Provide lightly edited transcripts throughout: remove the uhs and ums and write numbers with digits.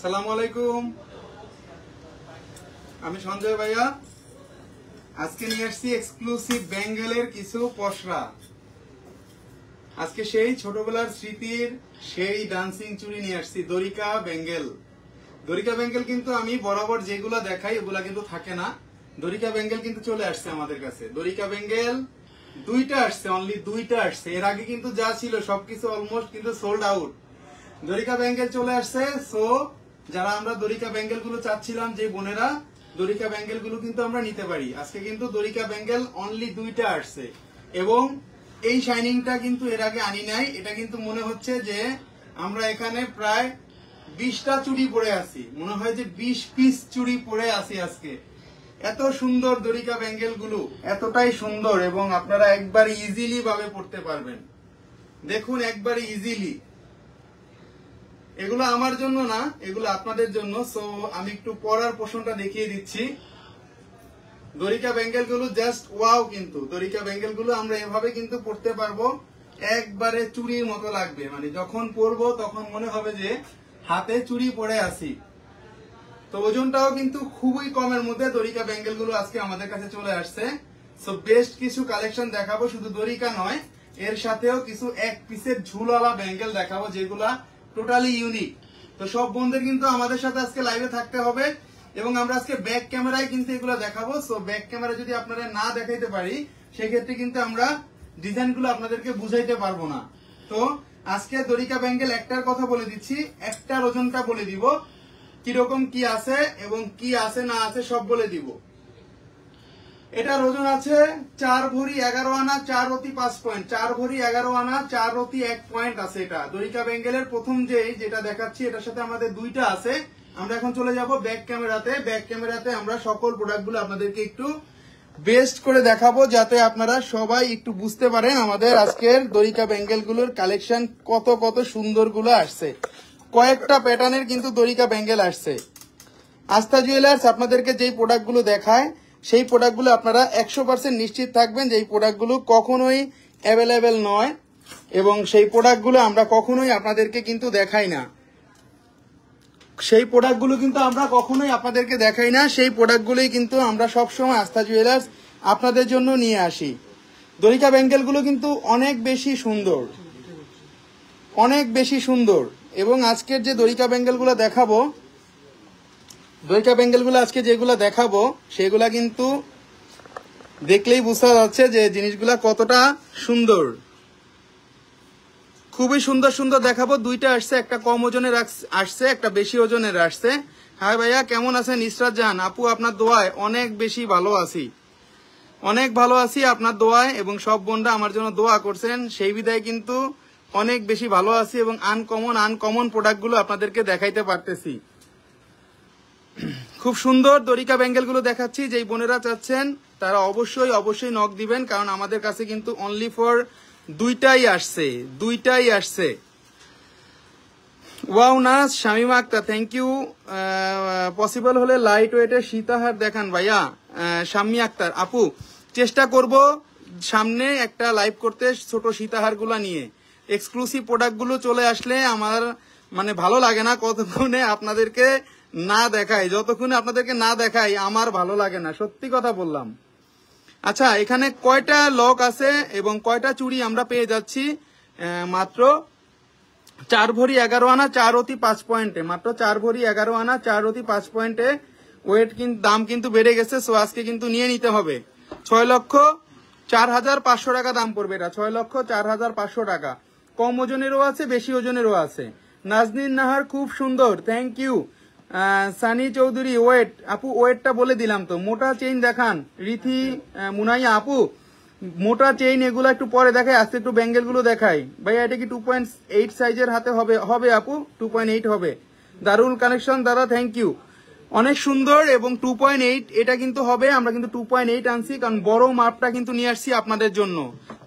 আসসালামু আলাইকুম, আমি সঞ্জয় ভাইয়া। আজকে নিয়ে আসছি এক্সক্লুসিভ বেঙ্গলের কিছু পসরা। আজকে সেই ছোটবেলার স্মৃতির সেই ডান্সিং চুড়ি নিয়ে আসছি, দরিকা বেঙ্গল। দরিকা বেঙ্গল কিন্তু আমি বরাবর যেগুলা দেখাই ওগুলা কিন্তু থাকে না। দরিকা বেঙ্গল কিন্তু চলে আসছে আমাদের কাছে। দরিকা বেঙ্গল দুইটা আসছে, অনলি দুইটা আসছে। এর আগে কিন্তু যা ছিল সবকিছু অলমোস্ট কিন্তু সোল্ড আউট। দরিকা বেঙ্গল চলে আসছে। সো যারা আমরা দরিকা বেঙ্গল গুলো চাচ্ছিলাম, যে বোনেরা দরিকা বেঙ্গল গুলো কিন্তু আমরা নিতে পারি। আজকে কিন্তু দরিকা বেঙ্গল অনলি দুইটা আসছে এবং এই শাইনিংটা কিন্তু এর আগে আনি নাই। এটা কিন্তু মনে হচ্ছে যে আমরা এখানে প্রায় 20টা চুড়ি পরে আছি, মনে হয় যে 20 পিস চুড়ি পরে আছি আজকে। এত সুন্দর দরিকা বেঙ্গল গুলো, এতটাই সুন্দর এবং আপনারা একবার ইজিলি ভাবে পড়তে পারবেন। দেখুন একবার ইজিলি। এগুলো আমার জন্য না, এগুলো আপনাদের জন্য। সো আমি একটু পরার পোর্শনটা দেখিয়ে দিচ্ছি। দরিকা বেঙ্গল গুলো জাস্ট ওয়াও। কিন্তু দরিকা বেঙ্গল গুলো আমরা এভাবে কিন্তু পড়তে পারবো, একবারে চুড়ির মতো লাগবে। মানে যখন পরবো তখন মনে হবে যে হাতে চুড়ি পরে আসি। তো ওজনটাও কিন্তু খুবই কমের মধ্যে দরিকা বেঙ্গল গুলো আজকে আমাদের কাছে চলে আসছে। সো বেস্ট কিছু কালেকশন দেখাবো, শুধু দরিকা নয়, এর সাথেও কিছু এক পিসের ঝুলওয়ালা বেঙ্গল দেখাবো যেগুলা টোটালি ইউনিক। তো সব বন্ধুদের কিন্তু আমাদের সাথে আজকে লাইভে থাকতে হবে এবং আমরা আজকে ব্যাক ক্যামেরায় কিন্তু এগুলো দেখাবো। সো ব্যাক ক্যামেরা যদি আপনারা না দেখাইতে পারি সেক্ষেত্রে কিন্তু আমরা ডিজাইন গুলো আপনাদেরকে বুঝাইতে পারবো না। তো আজকে দরিকা বেঙ্গল একটার কথা বলে দিচ্ছি, একটার ওজনটা বলে দিব, কিরকম কি আছে এবং কি আছে না আছে সব বলে দিব। এটার ওজন আছে 4 ভরি 11 আনা 4 রতি 5 পয়েন্ট। 4 ভরি 11 আনা 4 রতি 1 পয়েন্ট আছে। এটা দরিকা বেঙ্গলের প্রথম যেটা দেখাচ্ছি, এটার সাথে আমাদের দুইটা আছে। আমরা এখন চলে যাব ব্যাক ক্যামেরাতে। ব্যাক ক্যামেরাতে আমরা সকল প্রোডাক্টগুলো আপনাদেরকে একটু বেস্ট করে দেখাবো, যাতে আপনারা সবাই একটু বুঝতে পারেন আমাদের আজকের দরিকা বেঙ্গল গুলোর কালেকশন কত কত সুন্দর গুলো আসছে। কয়েকটা প্যাটার্নের কিন্তু দরিকা বেঙ্গল আসছে। আস্থা জুয়েলার্স আপনাদেরকে যেই প্রোডাক্টগুলো দেখায় সেই প্রোডাক্টগুলো আপনারা 100% নিশ্চিত থাকবেন যে এই প্রোডাক্টগুলো কখনোই অ্যাভেলেবেল নয় এবং সেই প্রোডাক্টগুলো আমরা কখনোই আপনাদেরকে কিন্তু দেখাই না। সেই প্রোডাক্টগুলো কিন্তু আমরা কখনোই আপনাদেরকে দেখাই না। সেই প্রোডাক্টগুলোই কিন্তু আমরা সবসময় আস্থা জুয়েলার্স আপনাদের জন্য নিয়ে আসি। দরিকা বেঙ্গলগুলো কিন্তু অনেক বেশি সুন্দর, অনেক বেশি সুন্দর। এবং আজকের যে দরিকা বেঙ্গলগুলো দেখাবো, দরিকা বেঙ্গলগুলো আজকে যেগুলো দেখাবো সেগুলা কিন্তু দেখলেই বোঝা যাচ্ছে যে জিনিসগুলা কতটা সুন্দর। খুবই সুন্দর সুন্দর দেখাবো। দুইটা আসছে, একটা কম ওজনের আসছে, একটা বেশি ওজনের আসছে। হাই ভাইয়া, কেমন আছেন? ইসরাত জাহান আপু, আপনার দোয়ায় অনেক বেশি ভালো আছি, অনেক ভালো আছি আপনার দোয়ায়। এবং সব বোনরা আমার জন্য দোয়া করছেন, সেই বিধায় কিন্তু অনেক বেশি ভালো আছি এবং আনকমন প্রোডাক্টগুলো আপনাদেরকে দেখাইতে পারতেছি। খুব সুন্দর দরিকা বেঙ্গলগুলো দেখাচ্ছি। যেই বোনেরা চাচ্ছেন তারা অবশ্যই নক দিবেন, কারণ আমাদের কাছে কিন্তু অনলি ফর দুইটাই আসছে। ওয়াও নাস Shamima Akter, thank you. Possible হলে লাইট ওয়েটের সীতাহার দেখান ভাইয়া। শাম্মী আক্তার আপু, চেষ্টা করব সামনে একটা লাইভ করতে ছোট সীতাহার গুলা নিয়ে। এক্সক্লুসিভ প্রোডাক্টগুলো চলে আসলে আমার মানে ভালো লাগে না কতক্ষণে আপনাদেরকে না দেখাই, যতক্ষণে আপনাদেরকে না দেখাই আমার ভালো লাগে না, সত্যি কথা বললাম। আচ্ছা, এখানে কয়টা লক আছে এবং কয়টা চুড়ি আমরা পেয়ে যাচ্ছি? মাত্র 4 ভরি 11 আনা 4 রতি 5 পয়েন্টে, মাত্র 4 ভরি 11 আনা 4 রতি 5 পয়েন্টে। ওয়েট কিন্তু দাম কিন্তু বেড়ে গেছে, সো আজকে কিন্তু নিয়ে নিতে হবে। 6,04,500 টাকা দাম পড়বে এটা, 6,04,500 টাকা। কম ওজনেরও আছে, বেশি ওজনেরও আছে। নাজনীন নাহার, খুব সুন্দর, thank you. Sunny Chowdhury, wait আপু, ওয়েটটা বলে দিলাম তো। মোটা চেইন দেখান রিথি মুনাইয়া আপু, মোটা চেইন এগুলো একটু পরে দেখাই, আজকে একটু বেঙ্গল গুলো দেখাই। ভাইয়া এটা কি 2.8 সাইজের হাতে হবে আপু? 2.8 হবে। দারুল কানেকশন দাদা, থ্যাংক ইউ, অনেক সুন্দর। এবং 2.8 এটা কিন্তু হবে, আমরা কিন্তু 2.8 আনছি, কারণ বড় মাপটা কিন্তু নিয়ে আসছি আপনাদের জন্য।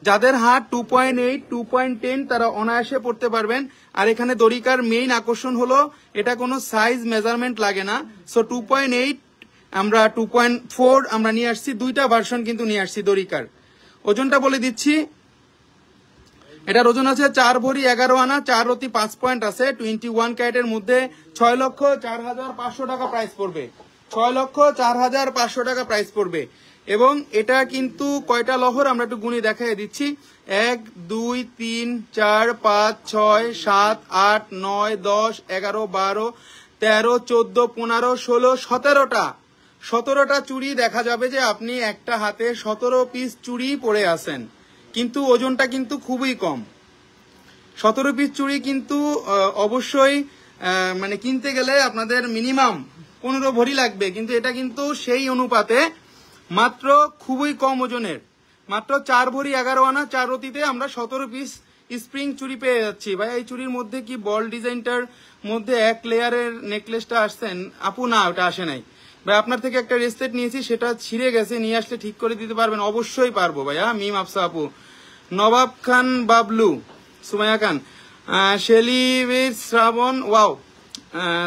যাদের হাত 2.8 2.10 তারা অনায়াসে পড়তে পারবেন। আর এখানে দরিকার মেইন আকর্ষণ হলো এটা কোনো সাইজ মেজারমেন্ট লাগে না। সো 2.8 আমরা 2.4 আমরা নিয়ে আসছি, দুইটা ভার্সন কিন্তু নিয়ে আসছি দরিকার। ওজনটা বলে দিচ্ছি, এটার ওজন আছে 4 ভরি 11 আনা, 4 রতি 5 পয়েন্ট আছে, 21 ক্যারেটের মধ্যে 6,04,500 টাকা প্রাইস পড়বে। 6,04,500 টাকা প্রাইস পড়বে। এবং এটা কিন্তু কয়টা লহর আমরা একটু গুণে দেখাই দিচ্ছি। 1 2 3 4 5 6 7 8 9 10 11 12 13 14 15 16 17টা 17টা চুড়ি দেখা যাবে যে আপনি একটা হাতে 17 পিস চুড়ি পরে আছেন, কিন্তু ওজনটা কিন্তু খুবই কম। 17 পিস চুড়ি কিন্তু অবশ্যই মানে কিনতে গেলে আপনাদের মিনিমাম 15 ভরি লাগবে, কিন্তু এটা কিন্তু সেই অনুপাতে মাত্র খুবই কম ওজনের, মাত্র 4 ভরি 11 আনা 4 রতিতে আমরা 17 পিস স্প্রিং চুড়ি পেয়ে যাচ্ছি। ভাই এই চুড়ির মধ্যে কি বল ডিজাইনটার মধ্যে এক লেয়ারের নেকলেসটা আসছেন আপু? না, ওটা আসে নাই ভাই। আপনার থেকে একটা রেসলেট নিয়েছি, সেটা ছিঁড়ে গেছে, নিয়ে আসলে ঠিক করে দিতে পারবেন? অবশ্যই পারবো ভাইয়া। মিম আফসা আপু, নবাব খান বাবলু, সুমাইয়া খান, শেলিবির শ্রাবণ, ওয়াও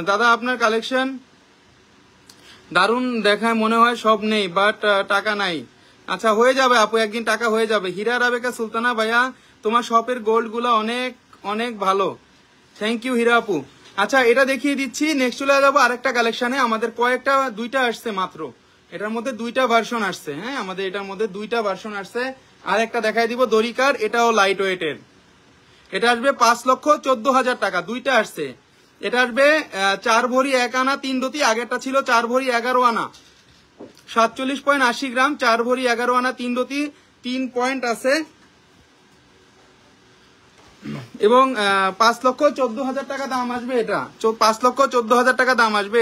দাদা আপনার কালেকশন দারুণ দেখায়, মনে হয় সব নেই বাট টাকা নাই। আচ্ছা হয়ে যাবে আপু, একদিন টাকা হয়ে যাবে। হীরা রাবেকা সুলতানা, ভাইয়া তোমার শপের গোল্ড গুলা অনেক অনেক ভালো, থ্যাংক ইউ হীরা আপু। আচ্ছা এটা দেখিয়ে দিচ্ছি, নেক্সট চলে যাবো আরেকটা কালেকশনে। আমাদের কয়েকটা 2টা আসছে মাত্র, এটার মধ্যে 2টা ভার্সন আসছে। হ্যাঁ আমাদের এটার মধ্যে 2টা ভার্সন আসছে। আরেকটা দেখাই দিব দরিকার, এটাও লাইট ওয়েটের, এটা আসবে 5,14,000 টাকা। 2টা আসছে, এটা আসবে 4 ভরি 1 আনা 3 রতি, আগেরটা ছিল 4 ভরি 11 আনা 47.80 গ্রাম, 4 ভরি 11 আনা 3 রতি, 3 পয়েন্ট আছে এবং 5,14,000 টাকা দাম আসবে। এটা 5,14,000 টাকা দাম আসবে।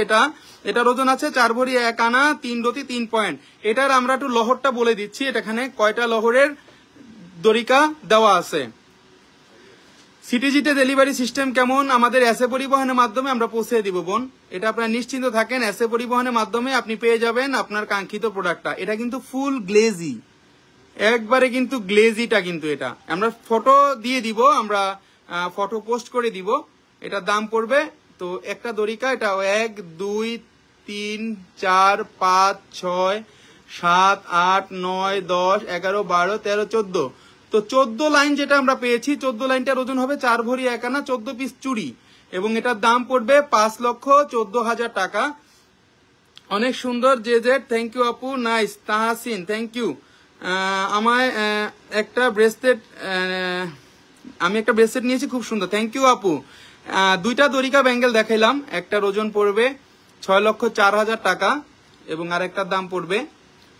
এটার ওজন আছে 4 ভরি 1 আনা 3 রতি 3 পয়েন্ট। এটার আমরা একটু লহরটা বলে দিচ্ছি, এখানে কয়টা লহরের দড়িকা দেওয়া আছে। সিটিজিতে ডেলিভারি সিস্টেম কেমন? আমাদের এসএ পরিবহনের মাধ্যমে আমরা পৌঁছে দিব বোন, এটা আপনারা নিশ্চিন্ত থাকেন। এসএ পরিবহনের মাধ্যমে আপনি পেয়ে যাবেন আপনার কাঙ্ক্ষিত প্রোডাক্টটা। এটা কিন্তু ফুল গ্লেজি, একবারে কিন্তু গ্লেজিটা কিন্তু এটা আমরা ফটো দিয়ে দিব, আমরা ফটো পোস্ট করে দিব। এটার দাম পড়বে তো একটা দড়িকা, এটা 1 2 3 4 5 6 7 8 9 10 11 12 13 14, তো 14 লাইন যেটা আমরা পেয়েছি, 14 লাইনটার ওজন হবে 4 ভরি 1 আনা 14 পিস চুড়ি এবং এটার দাম পড়বে 5,14,000 টাকা। অনেক সুন্দর জেজেড, থ্যাংক ইউ আপু, নাইস। Tahasin, thank you. আমায় একটা ব্রেসলেট, আমি একটা ব্রেসলেট নিয়েছি, খুব সুন্দর, থ্যাংক ইউ আপু। 2টা দড়িকা ব্যাঙ্গেল দেখাইলাম, একটার ওজন পড়বে 6,04,000 টাকা এবং আরেকটার দাম পড়বে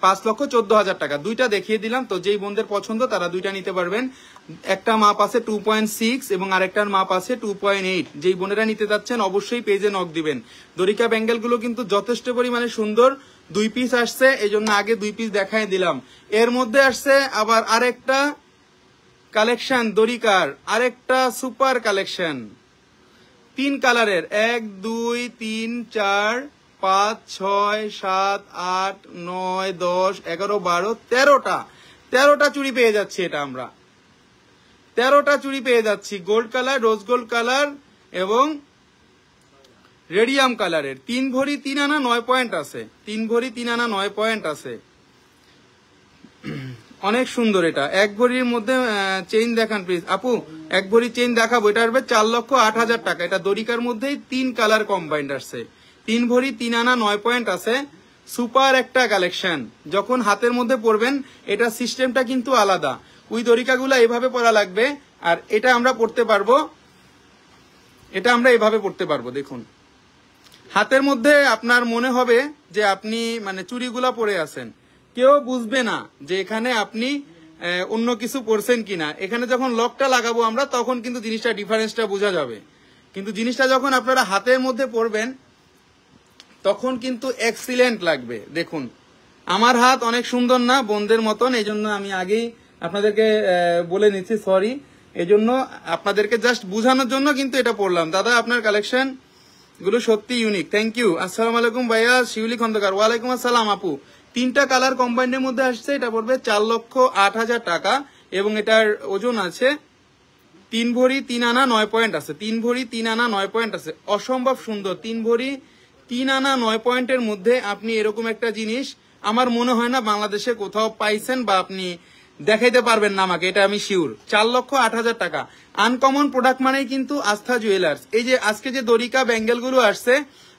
5,14,000 টাকা। 2টা দেখিয়ে দিলাম, তো যেই বোনদের পছন্দ তারা 2টা নিতে পারবেন। একটা মাপ আছে 2.6 এবং আরেকটার মাপ আছে 2.8। যেই বোনেরা নিতে যাচ্ছেন অবশ্যই পেজে নক দিবেন। দড়িকা ব্যাঙ্গেল গুলো কিন্তু যথেষ্ট পরিমাণে সুন্দর। 2 পিস আসছে, এই জন্য আগে 2 পিস দেখাই দিলাম। এর মধ্যে আসছে আবার আরেকটা কালেকশন দড়িকার, আরেকটা সুপার কালেকশন 3 কালারের, 1 2 3 4 5 6 7 8 9 10 11 12 13টা চুড়ি পেয়ে যাচ্ছি। এটা আমরা 13টা চুড়ি পেয়ে যাচ্ছি, gold colour, rose gold colour এবং রেডিয়াম কালারের। 3 ভরি 3 আনা 9 পয়েন্ট আছে, 3 ভরি 3 আনা 9 পয়েন্ট আছে, অনেক সুন্দর। এটা 1 ভরির মধ্যে চেইন দেখান প্লিজ আপু, 1 ভরি চেইন দেখাবো। এটা আসবে 4,08,000 টাকা। এটা দড়িকার মধ্যেই 3 কালার কম্বাইন্ড আসছে, 3 ভরি 3 আনা 9 পয়েন্ট আছে। সুপার একটা কালেকশন, যখন হাতের মধ্যে পরবেন এটা সিস্টেমটা কিন্তু আলাদা। ওই দড়িকাগুলো এভাবে পরা লাগবে, আর এটা আমরা পড়তে পারবো, এটা আমরা এভাবে পড়তে পারবো। দেখুন হাতের মধ্যে আপনার মনে হবে যে আপনি মানে চুড়িগুলা পরে আছেন, কেউ বুঝবে না যে এখানে আপনি অন্য কিছু পরছেন কিনা। এখানে যখন লকটা লাগাবো আমরা তখন কিন্তু জিনিসটা ডিফারেন্সটা বোঝা যাবে, কিন্তু জিনিসটা যখন আপনারা হাতের মধ্যে পরবেন তখন কিন্তু এক্সিলেন্ট লাগবে। দেখুন আমার হাত অনেক সুন্দর না বোনদের মতন, এই জন্য আমি আগেই আপনাদেরকে বলে নিচ্ছি, সরি। এই জন্য আপনাদেরকে জাস্ট বুঝানোর জন্য কিন্তু এটা পড়লাম। দাদা আপনার কালেকশন গুলো সত্যি ইউনিক, থ্যাংক ইউ। আসসালামু আলাইকুম ভাইয়া, শিউলি খন্দকার, ওয়ালাইকুম আসসালাম আপু। 3টা কালার কম্বাইন্ডের মধ্যে আসছে, এটা পড়বে 4,08,000 টাকা এবং এটার ওজন আছে 3 ভরি 3 আনা 9 পয়েন্ট আছে, 3 ভরি 3 আনা 9 পয়েন্ট আছে, অসম্ভব সুন্দর। 3 ভরি 3 আনা 9 পয়েন্টের মধ্যে আপনি এরকম একটা জিনিস আমার মনে হয় না বাংলাদেশে কোথাও পাইছেন বা আপনি দেখাইতে পারবেন না আমাকে, এটা আমি শিওর। 4,08,000 টাকা। আনকমন প্রোডাক্ট মানেই কিন্তু আস্থা জুয়েলার্স। এই যে আজকে যে দরিকা ব্যাঙ্গেল গুলো আসছে,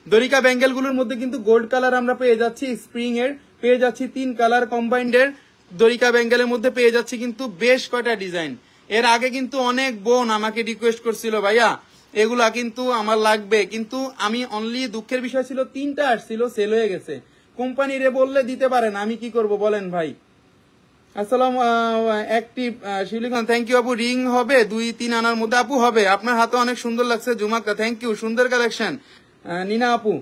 দরিকা ব্যাঙ্গেল গুলোর মধ্যে কিন্তু গোল্ড কালার আমরা পেয়ে যাচ্ছি, স্প্রিং এর পেয়ে যাচ্ছি 3 কালার কম্বাইন্ড এর দরিকা ব্যাঙ্গেলের মধ্যে পেয়ে যাচ্ছি কিন্তু বেশ কয়টা ডিজাইন। এর আগে কিন্তু অনেক বোন আমাকে রিকোয়েস্ট করছিল ভাইয়া এগুলা কিন্তু আমার লাগবে, কিন্তু আমি অনলি দুঃখের বিষয় ছিল 3টা আসছিল, সেল হয়ে গেছে। কোম্পানি রে বললে দিতে পারেন, আমি কি করব বলেন ভাই। আসসালাম active Shiuli Khan, thank you আপু। রিং হবে 2-3 আনার মধ্যে আপু হবে। আপনার হাতে অনেক সুন্দর লাগছে জুমাকা, থ্যাংক ইউ, সুন্দর কালেকশন। নিনা আপু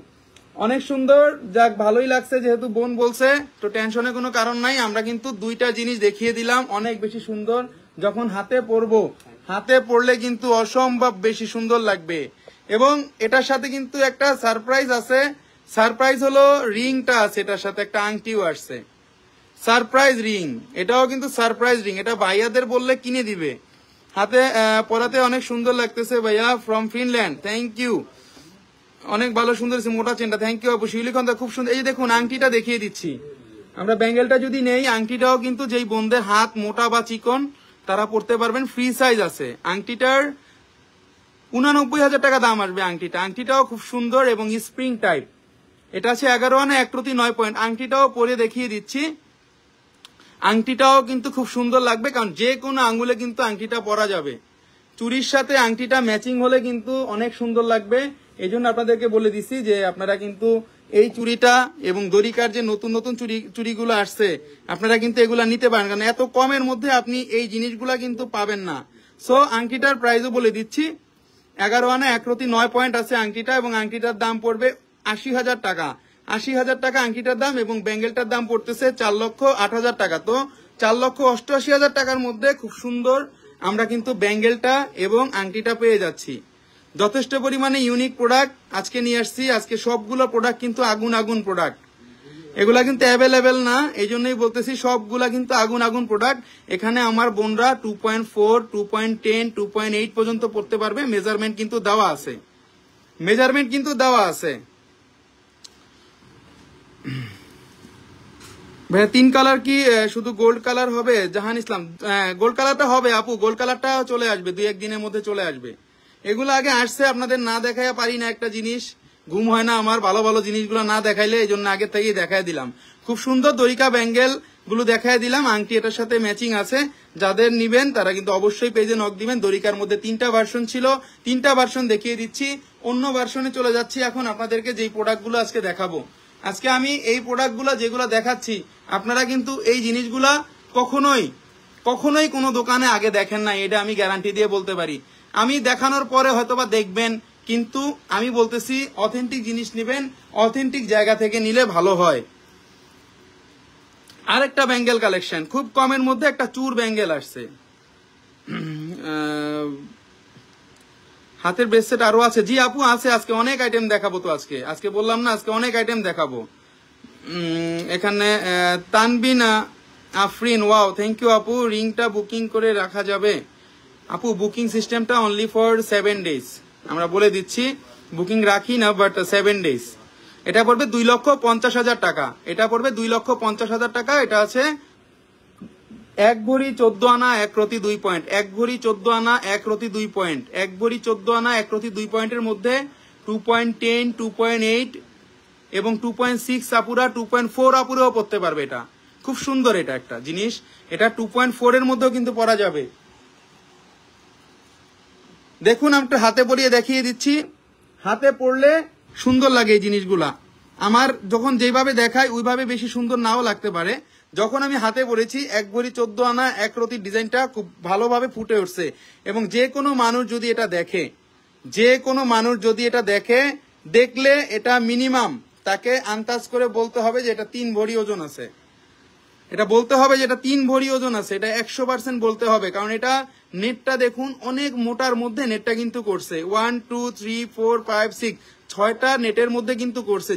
অনেক সুন্দর, যাক ভালোই লাগছে, যেহেতু বোন বলছে তো টেনশনের কোনো কারণ নাই। আমরা কিন্তু 2টা জিনিস দেখিয়ে দিলাম, অনেক বেশি সুন্দর। যখন হাতে পরবো, হাতে পড়লে কিন্তু অসম্ভব বেশি সুন্দর লাগবে। এবং এটার সাথে কিন্তু একটা সারপ্রাইজ আছে, সারপ্রাইজ হলো রিংটা আছে, এটার সাথে একটা আংটিও আসছে, সারপ্রাইজ রিং। এটাও কিন্তু সারপ্রাইজ রিং, এটা ভাইয়াদের বললে কিনে দিবে। হাতে পরাতে অনেক সুন্দর লাগতেছে ভাইয়া, ফ্রম ফিনল্যান্ড, থ্যাংক ইউ, অনেক ভালো সুন্দর মোটা চেনটা, থ্যাংক ইউ আপু। শিউলিকন্দা খুব সুন্দর। এই যে দেখুন আংটিটা দেখিয়ে দিচ্ছি, আমরা ব্যাঙ্গেলটা যদি নেই, আংটিটাও কিন্তু যেই বোনদের হাত মোটা বা চিকন তারা পড়তে পারবেন, ফ্রি সাইজ আছে। আংটিটার 89,000 টাকা দাম আসবে আংটিটা। আংটিটাও খুব সুন্দর এবং স্প্রিং টাইপ। এটা আছে 11 আনা 1 প্রতি 9 পয়েন্ট। আংটিটাও পরে দেখিয়ে দিচ্ছি, আংটিটাও কিন্তু খুব সুন্দর লাগবে, কারণ যে কোনো আঙ্গুলে কিন্তু আংটিটা পরা যাবে। চুরির সাথে আংটিটা ম্যাচিং হলে কিন্তু অনেক সুন্দর লাগবে। এই জন্য আপনাদেরকে বলে দিচ্ছি যে আপনারা কিন্তু এই চুড়িটা এবং দরিকার যে নতুন নতুন চুড়িগুলো আসছে, আপনারা কিন্তু এগুলা নিতে পারেন, কারণ এত কমের মধ্যে আপনি এই জিনিসগুলা কিন্তু পাবেন না। সো আংটিটার প্রাইসও বলে দিচ্ছি, 11 আনা 1 প্রতি 9 পয়েন্ট আছে আংটিটা, এবং আংটিটার দাম পড়বে 80,000 টাকা। 80,000 টাকা আংটিটার দাম, এবং ব্যাঙ্গেলটার দাম পড়তেছে 4,08,000 টাকা। তো 4,88,000 টাকার মধ্যে খুব সুন্দর আমরা কিন্তু ব্যাঙ্গেলটা এবং আংটিটা পেয়ে যাচ্ছি। যথেষ্ট পরিমাণে ইউনিক প্রোডাক্ট আজকে নিয়ে আসছি। আজকে সবগুলো প্রোডাক্ট কিন্তু আগুন আগুন প্রোডাক্ট, এগুলা কিন্তু অ্যাভেলেবেল না, এই জন্যই বলতেছি সবগুলা কিন্তু আগুন আগুন প্রোডাক্ট। এখানে আমার বোনরা 2.4, 2.10, 2.8 পর্যন্ত পড়তে পারবে। মেজারমেন্ট কিন্তু দেওয়া আছে, মেজারমেন্ট কিন্তু দেওয়া আছে ভাইয়া। 3 কালার কি শুধু গোল্ড কালার হবে? জাহান ইসলাম, গোল্ড কালারটা হবে আপু, গোল্ড কালারটা চলে আসবে 2-1 দিনের মধ্যে চলে আসবে। এগুলো আগে আসছে, আপনাদের না দেখাইয়া পারি না, একটা জিনিস ঘুম হয় না আমার ভালো ভালো জিনিসগুলো না দেখাইলে, এই জন্য আগে থেকেই দেখাই দিলাম। খুব সুন্দর দরিকা ব্যাঙ্গেল গুলো দেখাই দিলাম, আংটি এটার সাথে ম্যাচিং আছে। যাদের নিবেন তারা কিন্তু অবশ্যই পেজে নক দিবেন। দরিকার মধ্যে 3টা ভার্সন ছিল, 3টা ভার্সন দেখিয়ে দিচ্ছি। অন্য ভার্সনে চলে যাচ্ছি এখন আপনাদেরকে যেই প্রোডাক্টগুলো আজকে দেখাবো। আজকে আমি এই প্রোডাক্টগুলো যেগুলো দেখাচ্ছি, আপনারা কিন্তু এই জিনিসগুলা কখনোই কোনো দোকানে আগে দেখেন না, এটা আমি গ্যারান্টি দিয়ে বলতে পারি। আমি দেখানোর পরে হয়তোবা দেখবেন, কিন্তু আমি বলতেছি অথেন্টিক জিনিস নেবেন, অথেন্টিক জায়গা থেকে নিলে ভালো হয়। আরেকটা ব্যাঙ্গেল কালেকশন, খুব কমের মধ্যে একটা চুর ব্যাঙ্গেল আসছে। হাতের ব্রেসলেট আরো আছে? জি আপু আছে, আজকে অনেক আইটেম দেখাবো। তো আজকে বললাম না, আজকে অনেক আইটেম দেখাবো। এখানে তানবিন আফরিন, ওয়াও থ্যাংক ইউ আপু। রিংটা বুকিং করে রাখা যাবে? আপু বুকিং সিস্টেমটা অনলি ফর 7 ডেজ, আমরা বলে দিচ্ছি, বুকিং রাখি না, বাট 7 ডেজ। এটা পড়বে 2,50,000 টাকা, এটা পড়বে 2,50,000 টাকা। এটা আছে 1 ভরি 14 আনা 1 প্রতি 2 পয়েন্ট, 1 ভরি 14 আনা 1 প্রতি 2 পয়েন্ট, 1 ভরি 14 আনা 1 প্রতি 2 পয়েন্টের মধ্যে 2.10, 2.8 এবং 2.6 আপুরা, 2.4 আপুরেও পড়তে পারবে। এটা খুব সুন্দর, এটা একটা জিনিস, এটা 2.4 এর মধ্যেও কিন্তু পরা যাবে। দেখুন আমি একটু হাতে পরিয়ে দেখিয়ে দিচ্ছি, হাতে পড়লে সুন্দর লাগে এই জিনিসগুলা। আমার যখন যেভাবে দেখায় ওইভাবে বেশি সুন্দর নাও লাগতে পারে, যখন আমি হাতে পড়েছি 1 ভরি 14 আনা 1 রতির ডিজাইনটা খুব ভালোভাবে ফুটে উঠছে। এবং যে কোনো মানুষ যদি এটা দেখে, দেখলে এটা মিনিমাম তাকে আন্দাজ করে বলতে হবে যে এটা 3 ভরি ওজন আছে, এটা বলতে হবে যে এটা 3 ভরি ওজন আছে, এটা 100% বলতে হবে। কারণ এটা নেটটা দেখুন অনেক মোটার মধ্যে নেটটা কিন্তু করছে, 1 2 3 4 5 6 6টা নেটের মধ্যে কিন্তু করছে।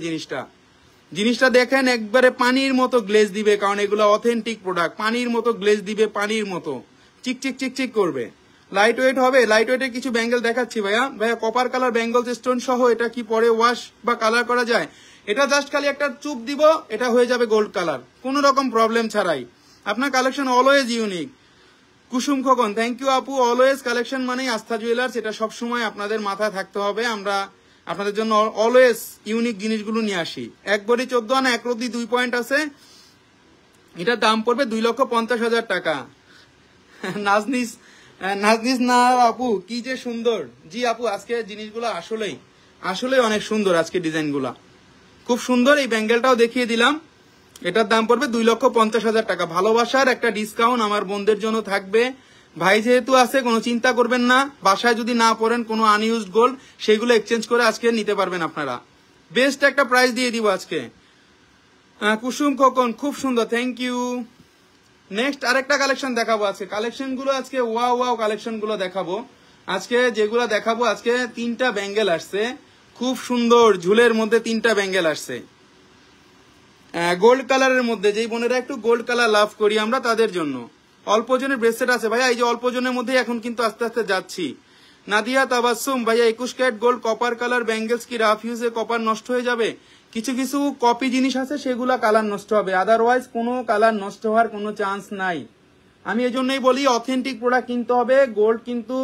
জিনিসটা দেখেন একবারে পানির মতো গ্লেজ দিবে, কারণ এগুলো অথেন্টিক প্রোডাক্ট। পানির মতো গ্লেজ দিবে, পানির মতো চিকচিক করবে। লাইট ওয়েট হবে। লাইট ওয়েটের কিছু ব্যাঙ্গেল দেখাচ্ছি ভাইয়া। কপার কালার ব্যাঙ্গল স্টোন সহ, এটা কি পরে ওয়াশ বা কালার করা যায়? এটা জাস্ট খালি একটা চুপ দিব, এটা হয়ে যাবে গোল্ড কালার, কোনো রকম প্রবলেম ছাড়াই। আপনার collection always unique. Kusum Khokon, thank you আপু। অলওয়েজ কালেকশন মানেই আস্থা জুয়েলার্স, এটা সবসময় আপনাদের মাথায় থাকতে হবে। আমরা আপনাদের জন্য অলওয়েজ ইউনিক জিনিসগুলো নিয়ে আসি। 1 ভরি 14 আনা 1 রতি 2 পয়েন্ট আছে, এটার দাম পড়বে 2,50,000 টাকা। নাজনিস না আপু, কি যে সুন্দর। জি আপু, আজকে জিনিসগুলো আসলেই অনেক সুন্দর। আজকে ডিজাইনগুলা খুব সুন্দর। এই ব্যাঙ্গেলটাও দেখিয়ে দিলাম, এটার দাম পড়বে 2,50,000 টাকা। ভালোবাসার একটা ডিসকাউন্ট আমার বোনদের জন্য থাকবে। ভাই যেহেতু আছে, কোনো চিন্তা করবেন না। বাসায় যদি না পড়েন কোনো আনইউজড গোল্ড, সেগুলো এক্সচেঞ্জ করে আজকে নিতে পারবেন আপনারা। বেস্ট একটা প্রাইস দিয়ে দিব আজকে। কুসুম খোকন, খুব সুন্দর, থ্যাংক ইউ। নেক্সট আরেকটা কালেকশন দেখাবো আজকে। কালেকশনগুলো আজকে ওয়াও কালেকশনগুলো দেখাবো আজকে। যেগুলো দেখাবো আজকে, 3টা ব্যাঙ্গেল আসছে খুব সুন্দর, ঝুলের মধ্যে 3টা ব্যাঙ্গেল আসছে গোল্ড কালারের মধ্যে। যেই বোনেরা একটু গোল্ড কালার লাভ করি আমরা, তাদের জন্য অল্প জনের ব্রেসলেট আছে ভাইয়া। এই যে অল্প জনের মধ্যে এখন কিন্তু আস্তে আস্তে যাচ্ছি। নাদিয়া তাবাসসুম, ভাইয়া 21 carat gold copper colour bangles কি রাফ ইউজে কপার নষ্ট হয়ে যাবে? কিছু কিছু কপি জিনিস আছে, সেগুলা কালার নষ্ট হবে, আদারওয়াইজ কোনো কালার নষ্ট হওয়ার কোনো চান্স নাই। আমি এই জন্যই বলি অথেন্টিক প্রোডাক্ট কিনতে হবে। গোল্ড কিন্তু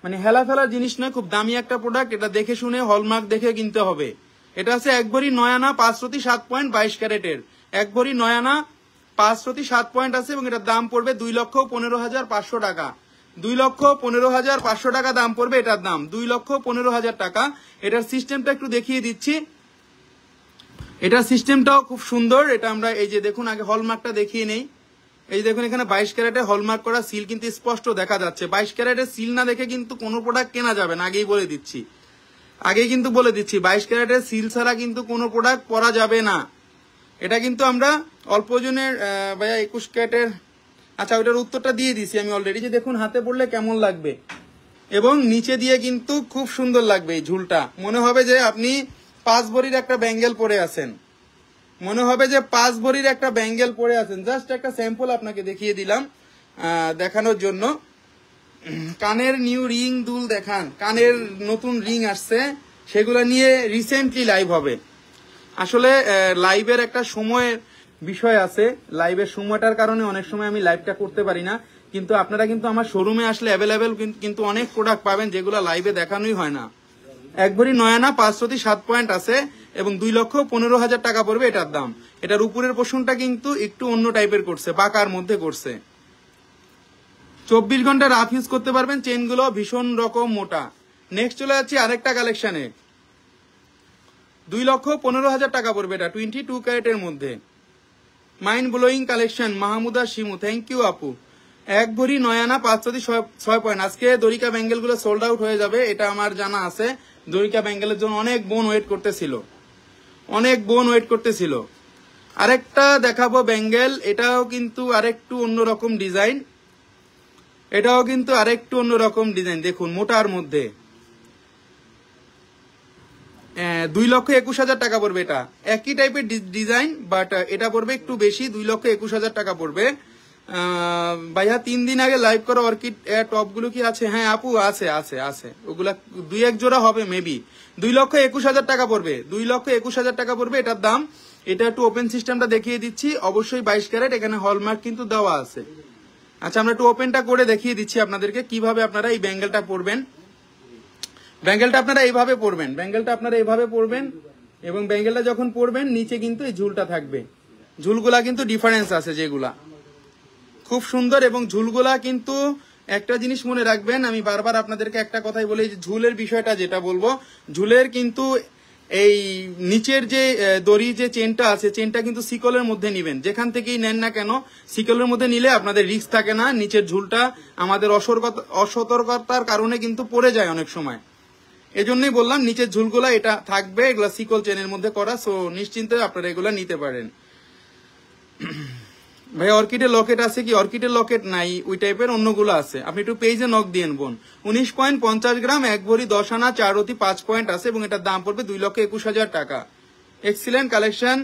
মানে হেলা ফেলার জিনিস নয়, খুব দামি একটা প্রোডাক্ট। এটা দেখে শুনে হলমার্ক দেখে কিনতে হবে। এটা আছে 1 ভরি 9 আনা 5 রতি 7 পয়েন্ট 22 ক্যারেটের। 1 ভরি 9 আনা 5 রতি 7 পয়েন্ট আছে, এবং এটার দাম পড়বে 2,15,500 টাকা। 2,15,500 টাকা দাম পড়বে এটার দাম, 2,15,000 টাকা। এটার সিস্টেমটা একটু দেখিয়ে দিচ্ছি। এটার সিস্টেমটাও খুব সুন্দর। এটা আমরা এই যে দেখুন, আগে হলমার্কটা দেখিয়ে নেই। এই দেখুন, এখানে 22 ক্যারেটের হলমার্ক করা সিল কিন্তু স্পষ্ট দেখা যাচ্ছে। 22 ক্যারেটের সিল না দেখে কিন্তু কোনো প্রোডাক্ট কেনা যাবে না, আগেই বলে দিচ্ছি। 22 ক্যারেটের সিল ছাড়া কিন্তু কোনো প্রোডাক্ট পরা যাবে না। এটা কিন্তু আমরা অল্প জনের ভাইয়া 21 ক্যারেটের, আচ্ছা ওইটার উত্তরটা দিয়ে দিছি আমি অলরেডি। যে দেখুন হাতে পড়লে কেমন লাগবে, এবং নিচে দিয়ে কিন্তু খুব সুন্দর লাগবে। এই ঝুলটা মনে হবে যে আপনি 5 ভরির একটা ব্যাঙ্গেল পরে আছেন, মনে হবে যে 5 ভরির একটা ব্যাঙ্গেল পরে আছেন। জাস্ট একটা স্যাম্পল আপনাকে দেখিয়ে দিলাম দেখানোর জন্য। কানের নিউ রিং দুল দেখান, কানের নতুন রিং আসছে, সেগুলো নিয়ে রিসেন্টলি লাইভ হবে। আসলে লাইভের একটা সময়ের বিষয় আছে, লাইভের সময়টার কারণে অনেক সময় আমি লাইভটা করতে পারি না। কিন্তু আপনারা কিন্তু আমার শোরুমে আসলে অ্যাভেলেবেল কিন্তু অনেক প্রোডাক্ট পাবেন, যেগুলো লাইভে দেখানোই হয় না। 1 ভরি 9 আনা 5 রতি 7 পয়েন্ট আছে, এবং 2,15,000 টাকা পড়বে এটার দাম। এটার উপরের পোর্শনটা কিন্তু একটু অন্য টাইপের করছে, বাঁকার মধ্যে করছে। 24 ঘন্টা রাফ ইউজ করতে পারবেন। চেনগুলো ভীষণ রকম মোটা। নেক্সট চলে যাচ্ছি আরেকটা কালেকশনে। 2,15,000 টাকা পড়বে এটা, 22 ক্যারেটের মধ্যে। Mind blowing collection, Mahmuda Shimu, thank you আপু। 1 ভরি 9 আনা 5 রতি 6 পয়েন্ট। আজকে দরিকা ব্যাঙ্গেল গুলো সোল্ড আউট হয়ে যাবে, এটা আমার জানা আছে। দরিকা ব্যাঙ্গেলের জন্য অনেক বোন ওয়েট করতেছিল। আরেকটা দেখাবো ব্যাঙ্গেল, এটাও কিন্তু আরেকটু অন্যরকম ডিজাইন। দেখুন মোটার মধ্যে 2,21,000 টাকা পড়বে। এটা একই টাইপের ডিজাইন, বাট এটা পড়বে একটু বেশি, 2,21,000 টাকা পড়বে। ভাইয়া 3 দিন আগে লাইভ করা অর্কিড টপ গুলো কি আছে? হ্যাঁ আপু, আছে। ওগুলা 2-1 জোড়া হবে মেবি। 2,21,000 টাকা পড়বে, 2,21,000 টাকা পড়বে এটার দাম। এটা একটু ওপেন সিস্টেমটা দেখিয়ে দিচ্ছি। অবশ্যই 22 ক্যারেট, এখানে হলমার্ক কিন্তু দেওয়া আছে। আচ্ছা, আমরা একটু ওপেনটা করে দেখিয়ে দিচ্ছি আপনাদেরকে কিভাবে আপনারা এই ব্যাঙ্গেলটা পরবেন। ব্যাঙ্গেলটা আপনারা এইভাবে পরবেন, এবং ব্যাঙ্গেলটা যখন পরবেন নিচে কিন্তু এই ঝুলটা থাকবে। ঝুলগুলা কিন্তু ডিফারেন্স আছে, যেগুলা খুব সুন্দর। এবং ঝুলগুলা কিন্তু একটা জিনিস মনে রাখবেন, আমি বারবার আপনাদেরকে একটা কথাই বলি, ঝুলের বিষয়টা যেটা বলবো, ঝুলের কিন্তু এই নিচের যে দড়ি যে চেনটা আছে, চেনটা কিন্তু সিকলের মধ্যে নিবেন। যেখান থেকেই নেন না কেন, সিকলের মধ্যে নিলে আপনাদের রিস্ক থাকে না। নিচের ঝুলটা আমাদের অসতর্কতার কারণে কিন্তু পড়ে যায় অনেক সময়। এজন্যই বললাম নিচের ঝুলগুলা এটা থাকবে, এগুলা সিকল চেনের মধ্যে করা। সো নিশ্চিন্তে আপনারা এগুলা নিতে পারেন। ভাই অর্কিডের লকেট আছে কি? অর্কিডের লকেট নাই, ওই টাইপের অন্যগুলো আছে। আপনি একটু পেজে নক দিয়েন বোন। 19.50 গ্রাম, 1 ভরি 10 আনা 4 রতি 5 পয়েন্ট আছে, এবং এটার দাম পড়বে 2,21,000 টাকা। Excellent collection.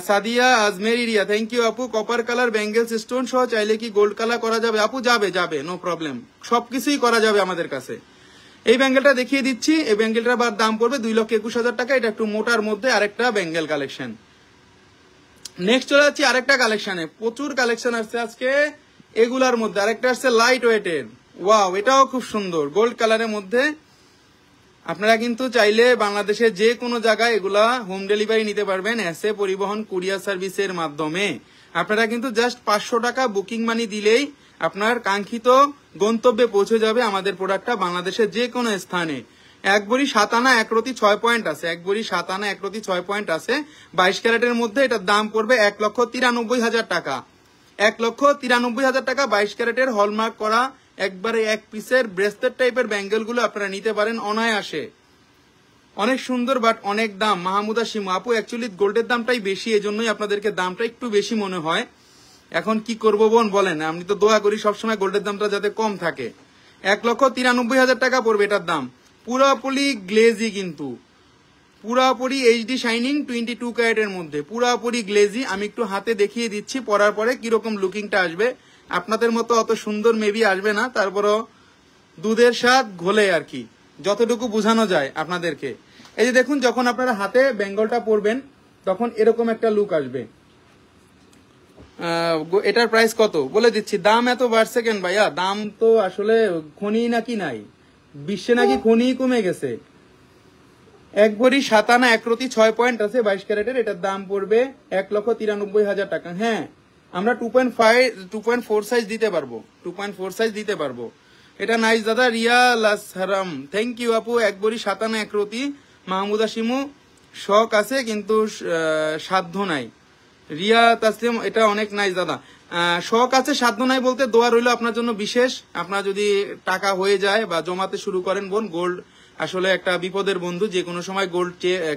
Sadia Ajmeri Riya, thank you আপু। কপার কালার ব্যাঙ্গেলস স্টোন সহ চাইলে কি গোল্ড কালার করা যাবে? আপু যাবে, নো প্রবলেম, সবকিছুই করা যাবে আমাদের কাছে। এই ব্যাঙ্গেলটা দেখিয়ে দিচ্ছি। এই ব্যাঙ্গেলটার দাম পড়বে 2,21,000 টাকা। এটা একটু মোটার মধ্যে আরেকটা ব্যাঙ্গেল কালেকশন। নেক্সট চলে যাচ্ছি আরেকটা কালেকশনে, প্রচুর কালেকশন আসছে আজকে এগুলার মধ্যে। আরেকটা আসছে লাইট ওয়েটের, ওয়াও এটাও খুব সুন্দর গোল্ড কালারের মধ্যে। আপনারা কিন্তু চাইলে বাংলাদেশের যে কোনো জায়গায় এগুলা হোম ডেলিভারি নিতে পারবেন এসে পরিবহন কুরিয়ার সার্ভিসের মাধ্যমে। আপনারা কিন্তু জাস্ট 500 টাকা বুকিং মানি দিলেই আপনার কাঙ্ক্ষিত গন্তব্যে পৌঁছে যাবে আমাদের প্রোডাক্টটা বাংলাদেশের যে কোনো স্থানে। এক ভরি 7 আনা 1 রতি 6 পয়েন্ট আছে, এক ভরি 7 আনা 1 রতি 6 পয়েন্ট আছে। 22 ক্যারেটের মধ্যে এটার দাম পড়বে 1,93,000 টাকা। 1,93,000 টাকা 22 ক্যারেটের হলমার্ক করা একবারে এক পিসের ব্রেসলেট টাইপের ব্যাঙ্গেল গুলো আপনারা নিতে পারেন অনায়াসে। অনেক সুন্দর বাট অনেক দাম। মাহমুদা শিমু আপু অ্যাকচুয়ালি গোল্ডের দামটাই বেশি, এজন্যই আপনাদেরকে দামটা একটু বেশি মনে হয়। এখন কি করবো বোন বলেন, আমি তো দোয়া করি সবসময় গোল্ডের দামটা যাতে কম থাকে। 1,93,000 টাকা পড়বে এটার দাম। পুরাপুরি গ্লেজি, কিন্তু পুরাপুরি এইচডি শাইনিং 22 ক্যারেটের মধ্যে পুরাপুরি গ্লেজি। আমি একটু হাতে দেখিয়ে দিচ্ছি পরার পরে কিরকম লুকিংটা আসবে। আপনাদের মতো অত সুন্দর মেবি আসবে না, তারপরও দুধের স্বাদ ঘোলে আর কি, যতটুকু বোঝানো যায় আপনাদেরকে। এই যে দেখুন, যখন আপনারা হাতে বেঙ্গলটা পরবেন তখন এরকম একটা লুক আসবে। এটার প্রাইস কত বলে দিচ্ছি। দাম এত বাড়ছে কেন ভাইয়া? দাম তো আসলে খনি নাকি নাই, বিশ্বে নাকি খনি কমে গেছে। এক ভরি 7 আনা 1 রতি 6 পয়েন্ট আছে 22 ক্যারেটের, এটার দাম পড়বে 1,93,000 টাকা। হ্যাঁ, আমরা 2.4 সাইজ দিতে পারবো, 2.4 সাইজ দিতে পারবো। এটা নাইস দাদা। রিয়া লাসহারাম থ্যাংক ইউ আপু। এক ভরি 7 আনা 1 রতি। মাহমুদা শিমু শখ আছে কিন্তু সাধ্য নাই। রিয়া তাসলিম এটা অনেক নাইস দাদা। শখ আছে সাধ্য নাই বলতে দোয়া রইল আপনার জন্য বিশেষ। আপনার যদি টাকা হয়ে যায় বা জমাতে শুরু করেন বোন, গোল্ড আসলে একটা বিপদের বন্ধু, যে কোনো সময় গোল্ড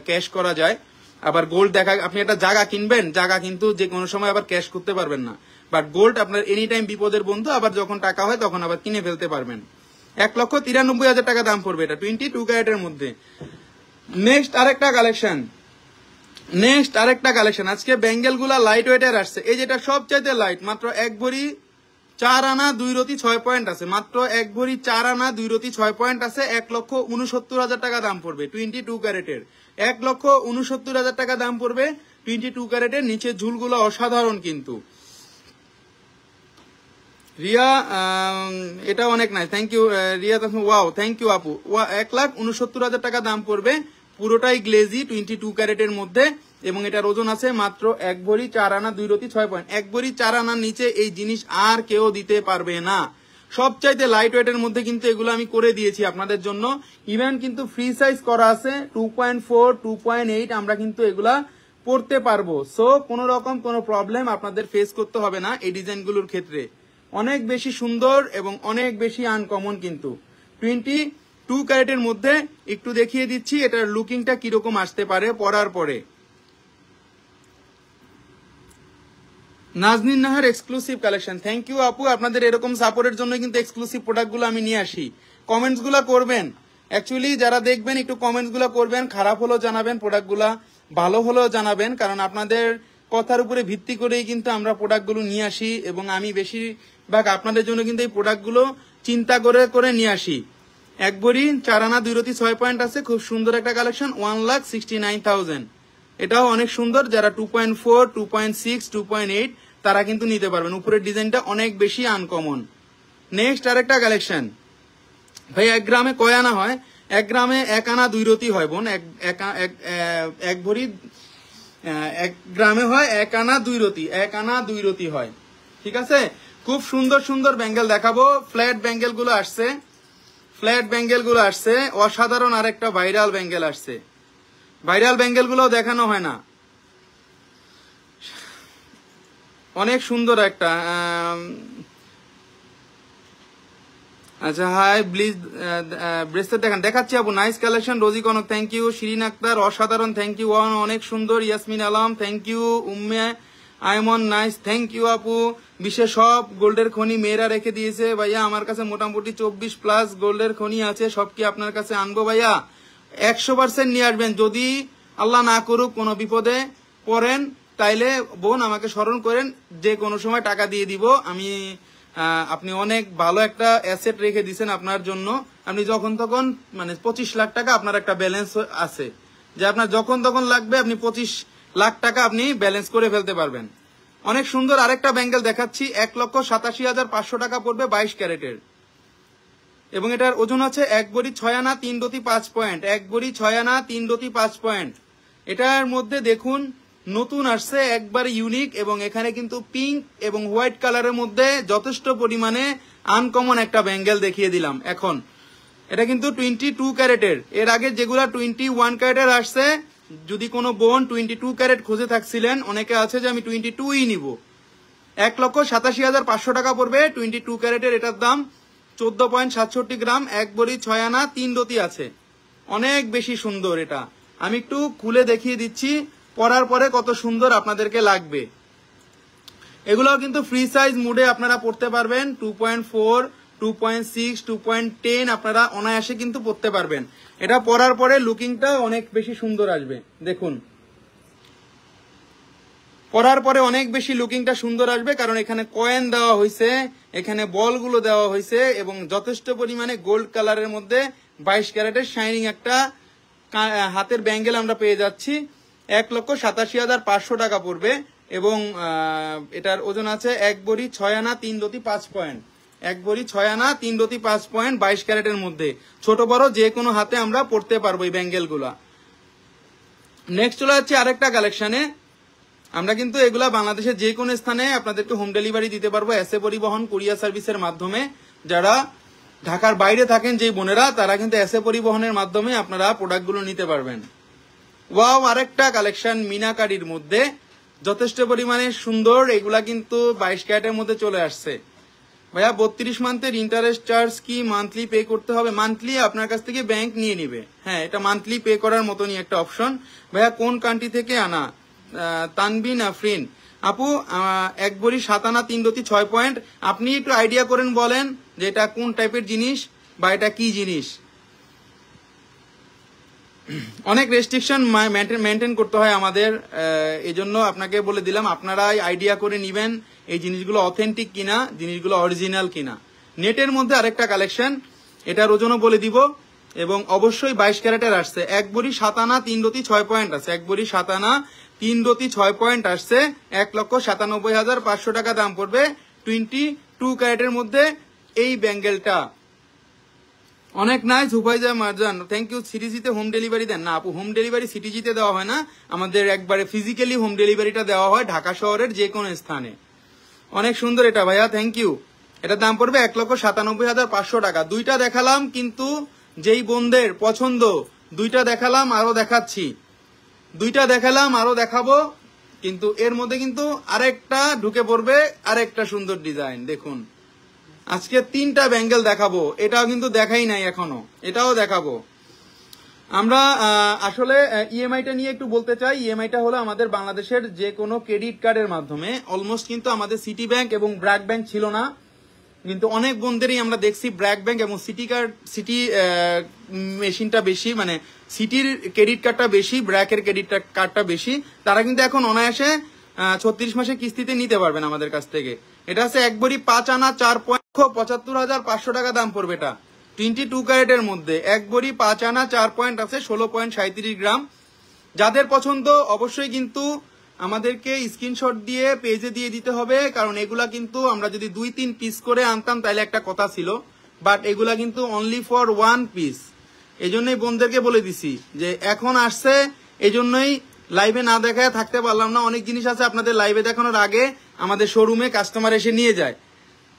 ক্যাশ করা যায়। আবার গোল্ড দেখা, আপনি একটা জায়গা কিনবেন, জায়গা কিন্তু যে কোনো সময় আবার ক্যাশ করতে পারবেন না। বাট গোল্ড আপনার এনি টাইম বিপদের বন্ধু, আবার যখন টাকা হয় তখন আবার কিনে ফেলতে পারবেন। 1,93,000 টাকা দাম পড়বে এটা 22 ক্যারেটের মধ্যে। নেক্সট আরেকটা কালেকশন আজকে ব্যাঙ্গেল গুলা লাইট ওয়েটের আসছে। এই যেটা সবচাইতে লাইট, মাত্র 1 ভরি 4 আনা 2 রতি 6 পয়েন্ট আছে, মাত্র 1 ভরি 4 আনা 2 রতি 6 পয়েন্ট আছে। 1,69,000 টাকা দাম পড়বে 22 ক্যারেটের। 1,69,000 টাকা দাম পড়বে 22 ক্যারেটের। নিচে ঝুলগুলো অসাধারণ কিন্তু। রিয়া এটা অনেক নাই, thank you Riya. Wow thank you আপু। 1,69,000 টাকা দাম পড়বে, পুরোটাই গ্লেজি 22 ক্যারেটের মধ্যে, এবং এটার ওজন আছে মাত্র 1 ভরি 4 আনা 2 রতি 6 পয়েন্ট। 1 ভরি 4 আনার নিচে এই জিনিস আর কেউ দিতে পারবে না। সবচাইতে লাইট ওয়েটের মধ্যে কিন্তু এগুলো আমি করে দিয়েছি আপনাদের জন্য। ইভেন কিন্তু ফ্রি সাইজ করা আছে 2.4 2.8, আমরা কিন্তু এগুলা পড়তে পারবো। সো কোনো রকম কোনো প্রবলেম আপনাদের ফেস করতে হবে না এই ডিজাইনগুলোর ক্ষেত্রে। অনেক বেশি সুন্দর এবং অনেক বেশি আনকমন কিন্তু। 22 ক্যারেটের মধ্যে একটু দেখিয়ে দিচ্ছি এটার লুকিংটা কিরকম আসতে পারে পরার পরে। Nazneen Nahar exclusive collection, thank you আপু। আপনাদের এরকম সাপোর্টের জন্য কিন্তু এক্সক্লুসিভ প্রোডাক্টগুলো আমি নিয়ে আসি। কমেন্টস গুলা করবেন, অ্যাকচুয়ালি যারা দেখবেন একটু কমেন্টস গুলা করবেন, খারাপ হলেও জানাবেন, প্রোডাক্টগুলা ভালো হলেও জানাবেন, কারণ আপনাদের কথার উপরে ভিত্তি করেই কিন্তু আমরা প্রোডাক্টগুলো নিয়ে আসি, এবং আমি বেশিরভাগ আপনাদের জন্য কিন্তু এই প্রোডাক্টগুলো চিন্তা করে করে নিয়ে আসি। 1 ভরি 4 আনা 2 রতি 6 পয়েন্ট আছে, খুব সুন্দর একটা কালেকশন, 1,69,000। এটাও অনেক সুন্দর। যারা 2.4 2.6 2.8 তারা কিন্তু নিতে পারবেন। উপরের ডিজাইনটা অনেক বেশি আনকমন। নেক্সট আরেকটা কালেকশন ভাই, 1 গ্রামে কয় আনা হয়? 1 গ্রামে 1 আনা 2 রতি হয় বোন। 1 ভরি 1 গ্রামে হয় 1 আনা 2 রতি, 1 আনা 2 রতি হয়। ঠিক আছে, খুব সুন্দর সুন্দর ব্যাঙ্গেল দেখাবো। ফ্ল্যাট ব্যাঙ্গেল গুলো আসছে, ফ্ল্যাট ব্যাঙ্গেল গুলো আসছে, অসাধারণ আরেকটা ভাইরাল ব্যাঙ্গেল আসছে। ভাইরাল ব্যাঙ্গেল গুলো দেখানো হয় না, অনেক সুন্দর একটা। আচ্ছা হাই প্লিজ ব্রেসলেট দেখাচ্ছি আপু। Nice collection. Rozy Konok thank you. Shirin Akter অসাধারণ থ্যাংক ইউ, অনেক সুন্দর। Yasmin Alam thank you. Umme Aimon nice thank you আপু। বিশ্বে সব গোল্ডের খনি মেয়েরা রেখে দিয়েছে ভাইয়া, আমার কাছে মোটামুটি 24+ গোল্ডের খনি আছে, সব কি আপনার কাছে আনবো ভাইয়া? 100% নিয়ে আসবেন। যদি আল্লাহ না করুক কোনো বিপদে পড়েন তাইলে বোন আমাকে স্মরণ করেন, যে কোনো সময় টাকা দিয়ে দিব আমি। আপনি অনেক ভালো একটা অ্যাসেট রেখে দিয়েছেন আপনার জন্য। আপনি যখন তখন মানে 25 লাখ টাকা আপনার একটা ব্যালেন্স আছে, যে আপনার যখন তখন লাগবে আপনি 25 লাখ টাকা আপনি ব্যালেন্স করে ফেলতে পারবেন। অনেক সুন্দর আরেকটা ব্যাঙ্গেল দেখাচ্ছি, 1,87,500 টাকা পড়বে 22 ক্যারেটের, এবং এটার ওজন আছে 1 ভরি 6 আনা 3 দতি 5 পয়েন্ট, 1 ভরি 6 আনা 3 দতি 5 পয়েন্ট। এটার মধ্যে দেখুন নতুন আসছে, একবার ইউনিক, এবং এখানে কিন্তু পিঙ্ক এবং হোয়াইট কালারের মধ্যে যথেষ্ট পরিমাণে আনকমন একটা ব্যাঙ্গেল দেখিয়ে দিলাম। এখন এটা কিন্তু 22 ক্যারেটের, এর আগে যেগুলা 21 ক্যারেটের আসছে, যদি কোনো বোন 22 ক্যারেট খুঁজে থাকছিলেন, অনেকে আছে যে আমি 22ই নিব, 1,87,500 টাকা পড়বে 22 ক্যারেটের। এটার দাম 14.67 গ্রাম, 1 ভরি 6 আনা 3 দতি আছে, অনেক বেশি সুন্দর। এটা আমি একটু খুলে দেখিয়ে দিচ্ছি, পরার পরে কত সুন্দর আপনাদেরকে লাগবে। এগুলোও কিন্তু ফ্রি সাইজ মুডে আপনারা পড়তে পারবেন, 2.4, 2.6, 2.10 আপনারা অনায়াসে কিন্তু পড়তে পারবেন। এটা পরার পরে লুকিংটা অনেক বেশি সুন্দর আসবে। দেখুন পরার পরে অনেক বেশি লুকিংটা সুন্দর আসবে, কারণ এখানে কয়েন দেওয়া হয়েছে, এখানে বলগুলো দেওয়া হয়েছে, এবং যথেষ্ট পরিমাণে গোল্ড কালারের মধ্যে 22 ক্যারেটের শাইনিং একটা হাতের ব্যাঙ্গেল আমরা পেয়ে যাচ্ছি। 1,87,500 টাকা পড়বে, এবং এটার ওজন আছে 1 ভরি 6 আনা 3 দতি 5 পয়েন্ট, 1 ভরি 6 আনা 3 দতি 5 পয়েন্ট 22 ক্যারেটের মধ্যে। ছোট বড় যে কোনো হাতে আমরা পড়তে পারবো এই ব্যাঙ্গেল গুলা। নেক্সট চলে যাচ্ছে আরেকটা কালেকশনে। আমরা কিন্তু এগুলা বাংলাদেশের যে কোনো স্থানে আপনাদেরকে হোম ডেলিভারি দিতে পারবো এসএ পরিবহন কুরিয়ার সার্ভিসের মাধ্যমে। যারা ঢাকার বাইরে থাকেন যে বোনেরা, তারা কিন্তু এসএ পরিবহনের মাধ্যমে আপনারা প্রোডাক্টগুলো নিতে পারবেন। ওয়াও, আরেকটা কালেকশন মিনাকারির মধ্যে যথেষ্ট পরিমাণে সুন্দর। এগুলা কিন্তু 22 ক্যারেটের মধ্যে চলে আসছে। ভাইয়া 32 মান্থের ইন্টারেস্ট চার্জ কি মান্থলি পে করতে হবে? মান্থলি আপনার কাছ থেকে ব্যাংক নিয়ে নিবে। হ্যাঁ, এটা মান্থলি পে করার মতনই একটা অপশন। ভাইয়া কোন কান্ট্রি থেকে আনা? তানবিন আফরিন আপু, 1 ভরি 7 আনা 3 দতি 6 পয়েন্ট। আপনি একটু আইডিয়া করেন, বলেন যে এটা কোন টাইপের জিনিস বা এটা কি জিনিস। অনেক রেস্ট্রিকশন মেনটেন করতে হয় আমাদের, এই জন্য আপনাকে বলে দিলাম, আপনারা আইডিয়া করে নিবেন এই জিনিসগুলো অথেন্টিক কিনা, জিনিসগুলো অরিজিনাল কিনা। নেটের মধ্যে আরেকটা কালেকশন, এটার ওজনও বলে দিব, এবং অবশ্যই 22 ক্যারেটের আসছে। 1 ভরি 7 আনা 3 দতি 6 পয়েন্ট আছে, 1 ভরি 7 আনা 3 দতি 6 পয়েন্ট আসছে। 1,97,500 টাকা দাম পড়বে 22 ক্যারেটের মধ্যে এই ব্যাঙ্গেলটা। অনেক nice Hufaiza Marjan, thank you. সিটিজিতে হোম ডেলিভারি দেন? না আপু, হোম ডেলিভারি সিটিজিতে দেওয়া হয় না, আমাদের একবারে ফিজিক্যালি হোম ডেলিভারিটা দেওয়া হয় ঢাকা শহরের যে কোনো স্থানে। অনেক সুন্দর এটা ভাইয়া, থ্যাংক ইউ। এটার দাম পড়বে 1,97,500 টাকা। দুইটা দেখালাম, কিন্তু যেই বোনদের পছন্দ, দুইটা দেখালাম, আরো দেখাচ্ছি, দুইটা দেখালাম, আরো দেখাবো, কিন্তু এর মধ্যে কিন্তু আরেকটা ঢুকে পড়বে, আরেকটা সুন্দর ডিজাইন। দেখুন আজকে 3টা ব্যাঙ্গেল দেখাবো, এটাও কিন্তু দেখাই নাই এখনো, এটাও দেখাবো। আমরা আসলে ইএমআইটা নিয়ে একটু বলতে চাই। ইএমআইটা হলো আমাদের বাংলাদেশের যে কোনো ক্রেডিট কার্ডের মাধ্যমে, অলমোস্ট কিন্তু আমাদের সিটি ব্যাংক এবং ব্র্যাক ব্যাংক ছিল না, কিন্তু অনেক বন্ধেরই আমরা দেখছি ব্র্যাক ব্যাংক এবং সিটি মেশিনটা বেশি, মানে সিটির ক্রেডিট কার্ডটা বেশি, ব্র্যাকের ক্রেডিট কার্ডটা বেশি। তারা কিন্তু এখন অনায়াসে 36 মাসে কিস্তিতে নিতে পারবেন আমাদের কাছ থেকে। এটা আছে 1 ভরি 5 আনা 4,75,500 টাকা দাম পড়বে। এটা 22 ক্যারেটের মধ্যে 1 ভরি 5 আনা 4 পয়েন্ট আছে, 16.37 গ্রাম। যাদের পছন্দ অবশ্যই কিন্তু আমাদেরকে স্ক্রিনশট দিয়ে পেজে দিয়ে দিতে হবে, কারণ এগুলা কিন্তু আমরা যদি 2-3 পিস করে আনতাম তাহলে একটা কথা ছিল, বাট এগুলা কিন্তু অনলি ফর 1 পিস। এই জন্যই বোনদেরকে বলে দিছি যে এখন আসছে, এই জন্যই লাইভে না দেখায় থাকতে পারলাম না। অনেক জিনিস আছে আপনাদের লাইভে দেখানোর আগে আমাদের শোরুমে কাস্টমার এসে নিয়ে যায়,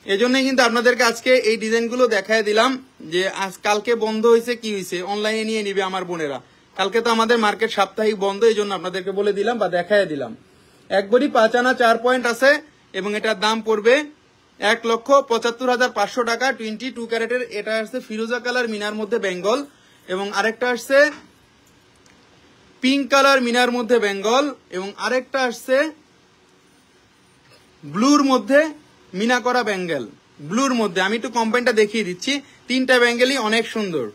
এই জন্যই কিন্তু আপনাদেরকে আজকে এই ডিজাইনগুলো দেখায় দিলাম যে আজ কালকে বন্ধ হয়েছে, কি হয়েছে, অনলাইনে নিয়ে নিবে আমার বোনেরা। কালকে তো আমাদের মার্কেট সাপ্তাহিক বন্ধ, এই জন্য আপনাদেরকে বলে দিলাম বা দেখায় দিলাম। 1 ভরি 5 আনা 4 পয়েন্ট আছে, এবং এটার দাম পড়বে 1,75,500 টাকা। 22 ক্যারেটের এটা আসছে ফিরোজা কালার মিনার মধ্যে বেঙ্গল, এবং আরেকটা আসছে পিঙ্ক কালার মিনার মধ্যে বেঙ্গল, এবং আরেকটা আসছে ব্লুর মধ্যে মিনা করা ব্যাঙ্গেল। ব্লুর মধ্যে আমি একটু কম্বাইনটা দেখিয়ে দিচ্ছি, 3টা ব্যাঙ্গেলই অনেক সুন্দর।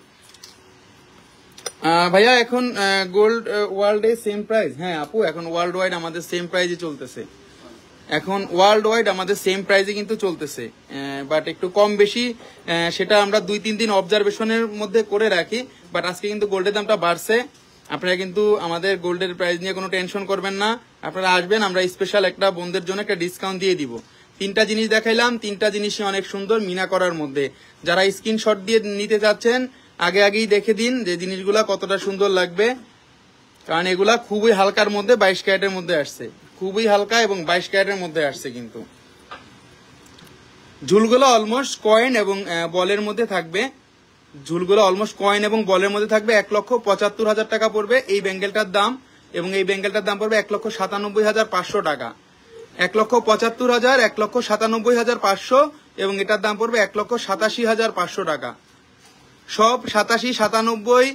ভাইয়া এখন গোল্ড ওয়ার্ল্ডে সেম প্রাইস? হ্যাঁ আপু, এখন ওয়ার্ল্ড ওয়াইড আমাদের সেম প্রাইজে চলতেছে, এখন ওয়ার্ল্ড ওয়াইড আমাদের সেম প্রাইজে কিন্তু চলতেছে, বাট একটু কম বেশি সেটা আমরা 2-3 দিন অবজারভেশনের মধ্যে করে রাখি। বাট আজকে কিন্তু গোল্ডের দামটা বাড়ছে, আপনারা কিন্তু আমাদের গোল্ডের প্রাইস নিয়ে কোনো টেনশন করবেন না, আপনারা আসবেন, আমরা স্পেশাল একটা বোনদের জন্য একটা ডিসকাউন্ট দিয়ে দিব। 3টা জিনিস দেখাইলাম, 3টা জিনিসই অনেক সুন্দর মিনা করার মধ্যে। যারা স্ক্রিনশট দিয়ে নিতে চাচ্ছেন আগেই দেখে দিন যে জিনিসগুলা কতটা সুন্দর লাগবে, কারণ এগুলা খুবই হালকার মধ্যে 22 ক্যারেটের মধ্যে আসছে, খুবই হালকা এবং 22 ক্যারেটের মধ্যে আসছে। কিন্তু ঝুলগুলো অলমোস্ট কয়েন এবং বলের মধ্যে থাকবে, ঝুলগুলো অলমোস্ট কয়েন এবং বলের মধ্যে থাকবে। 1,75,000 টাকা পড়বে এই ব্যাঙ্গেলটার দাম, এবং এই ব্যাঙ্গেলটার দাম পড়বে 1,97,500 টাকা। 1,75,000, 1,97,500 এবং এটার দাম পড়বে 1,87,500 টাকা। সব 87, 97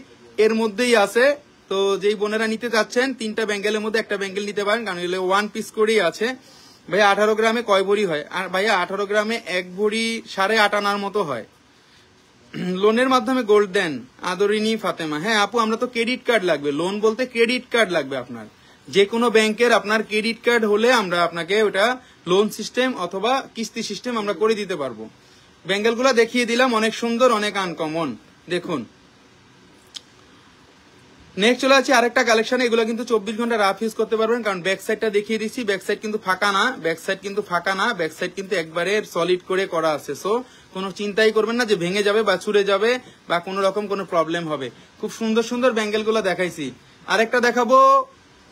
এর মধ্যেই আছে। তো যেই বোনেরা নিতে চাচ্ছেন 3টা ব্যাঙ্গেলের মধ্যে একটা ব্যাঙ্গেল নিতে পারেন, কারণ এগুলো 1 পিস করেই আছে। ভাইয়া 18 গ্রামে কয় ভরি হয়? আর ভাইয়া 18 গ্রামে 1 ভরি 8.5 আনার মতো হয়। লোনের মাধ্যমে গোল্ড দেন আদরিনী ফাতেমা। হ্যাঁ আপু, আমরা তো ক্রেডিট কার্ড লাগবে, লোন বলতে ক্রেডিট কার্ড লাগবে আপনার, যে কোনো ব্যাংকের আপনার ক্রেডিট কার্ড হলে আমরা আপনাকে ওটা লোন সিস্টেম অথবা কিস্তি সিস্টেম আমরা করে দিতে পারবো। ব্যাঙ্গেলগুলো দেখিয়ে দিলাম, অনেক সুন্দর, অনেক আনকমন। দেখুন নেক্সট চলে আছে আরেকটা কালেকশন। এগুলো কিন্তু 24 ঘন্টা রাফ ইউজ করতে পারবেন, কারণ ব্যাক সাইডটা দেখিয়ে দিচ্ছি, ব্যাক সাইড কিন্তু ফাঁকা না, ব্যাক সাইড কিন্তু ফাঁকা না, ব্যাক সাইড কিন্তু একবারে সলিড করে করা আছে। সো কোনো চিন্তাই করবেন না যে ভেঙে যাবে বা ছুড়ে যাবে বা কোনো রকম কোনো প্রবলেম হবে। খুব সুন্দর সুন্দর ব্যাঙ্গেলগুলো দেখাইছি। আরেকটা দেখাবো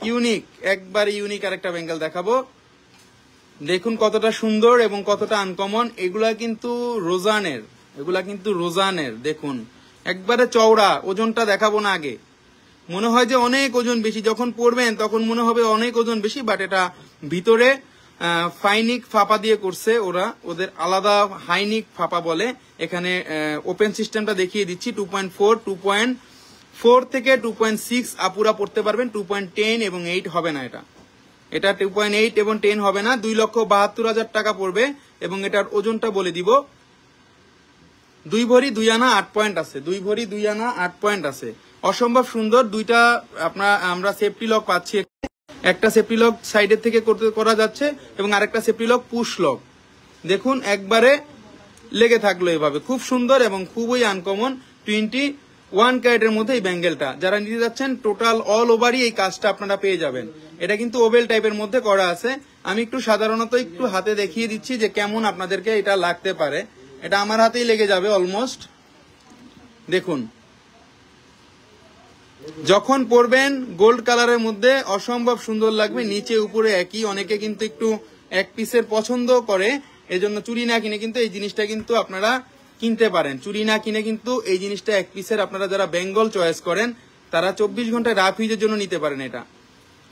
ইউনিক, একবার ইউনিক আরেকটা ব্যাঙ্গেল দেখাবো। দেখুন কতটা সুন্দর এবং কতটা আনকমন। এগুলা কিন্তু রোজানের, দেখুন একবারে চওড়া। ওজনটা দেখাবো না আগে, মনে হয় যে অনেক ওজন বেশি, যখন পরবেন তখন মনে হবে অনেক ওজন বেশি, বাট এটা ভিতরে ফাইনিক ফাপা দিয়ে করছে ওরা, ওদের আলাদা হাইনিক ফাপা বলে। এখানে ওপেন সিস্টেমটা দেখিয়ে দিচ্ছি। 2.4, 2.4 থেকে 2.6 আপুরা পড়তে পারবেন। 2.10 এবং 8 হবে না, এটা 2.8 এবং 10 হবে না। 2,72,000 টাকা পড়বে এবং এটার ওজনটা বলে দিব। 2 ভরি 2 আনা 8 পয়েন্ট আছে, 2 ভরি 2 আনা 8 পয়েন্ট আছে। অসম্ভব সুন্দর। দুইটা আমরা সেফটি লক পাচ্ছি, একটা সেফটি লক সাইডের থেকে করা যাচ্ছে এবং আরেকটা সেফটি লক পুশ লক। দেখুন একবারে লেগে থাকলো এভাবে, খুব সুন্দর এবং খুবই আনকমন। 21 ক্যারেটের মধ্যে এই ব্যাঙ্গেলটা যারা নিতে যাচ্ছেন টোটাল অল ওভারই এই কাজটা আপনারা পেয়ে যাবেন। এটা কিন্তু ওভেল টাইপের মধ্যে করা আছে। আমি একটু সাধারণত একটু হাতে দেখিয়ে দিচ্ছি যে কেমন আপনাদেরকে এটা লাগতে পারে। এটা আমার হাতেই লেগে যাবে অলমোস্ট। দেখুন যখন পরবেন গোল্ড কালারের মধ্যে অসম্ভব সুন্দর লাগবে, নিচে উপরে একই। অনেকে কিন্তু একটু এক পিসের পছন্দ করে, এজন্য চুড়ি না কিনে কিন্তু এই জিনিসটা কিন্তু আপনারা কিনতে পারেন। চুড়ি না কিনে কিন্তু এই জিনিসটা এক পিসের আপনারা যারা বেঙ্গল চয়েস করেন তারা 24 ঘন্টায় রাফ ইউজের জন্য নিতে পারেন। এটা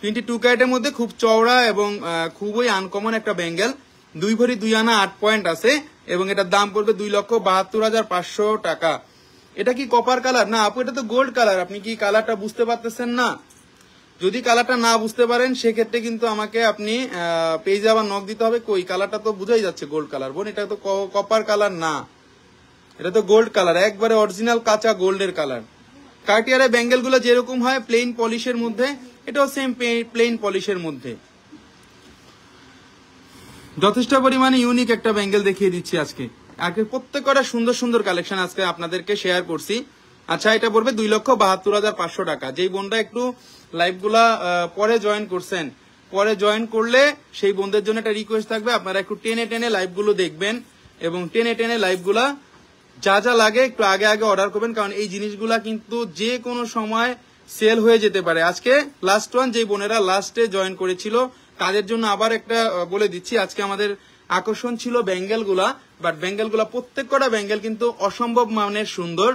22 ক্যারেটের মধ্যে খুব চওড়া এবং খুবই আনকমন একটা ব্যাঙ্গেল। 2 ভরি 2 আনা 8 পয়েন্ট আছে এবং এটার দাম পড়বে 2,72,500 টাকা। এটা কি কপার কালার? না আপু, এটা তো গোল্ড কালার। আপনি কি কালারটা বুঝতে পারতেছেন না? যদি কালারটা না বুঝতে পারেন সেক্ষেত্রে কিন্তু আমাকে আপনি পেজে আবার নক দিতে হবে। কই কালারটা তো বুঝাই যাচ্ছে গোল্ড কালার। বোন এটা তো কপার কালার না, এটা তো গোল্ড কালার, একবারে অরিজিনাল কাঁচা গোল্ডের কালার। কার্টিয়ারের ব্যাঙ্গেল গুলো যেরকম হয় প্লেন পলিশের মধ্যে, এটাও সেম প্লেন পলিশের মধ্যে। যথেষ্ট পরিমাণে ইউনিক একটা ব্যাঙ্গেল দেখিয়ে দিচ্ছি আজকে। প্রত্যেকটা সুন্দর সুন্দর কালেকশন আজকে আপনাদেরকে শেয়ার করছি। আচ্ছা এটা পড়বে 2,72,500 টাকা। যেই বোনটা একটু লাইভ গুলা পরে জয়েন করছেন, পরে জয়েন করলে সেই বোনদের জন্য একটা রিকোয়েস্ট থাকবে, আপনারা একটু টেনে টেনে লাইভ গুলো দেখবেন এবং টেনে টেনে লাইভ গুলা যা যা লাগে একটু আগে আগে অর্ডার করবেন, কারণ এই জিনিসগুলা কিন্তু যে কোনো সময় সেল হয়ে যেতে পারে। আজকে লাস্ট ওয়ান যে বোনেরা লাস্টে জয়েন করেছিল তাদের জন্য আবার একটা বলে দিচ্ছি। আজকে আমাদের আকর্ষণ ছিল ব্যাঙ্গেল গুলা, বাট ব্যাঙ্গেল গুলা প্রত্যেকটা ব্যাঙ্গেল কিন্তু অসম্ভব মানের সুন্দর।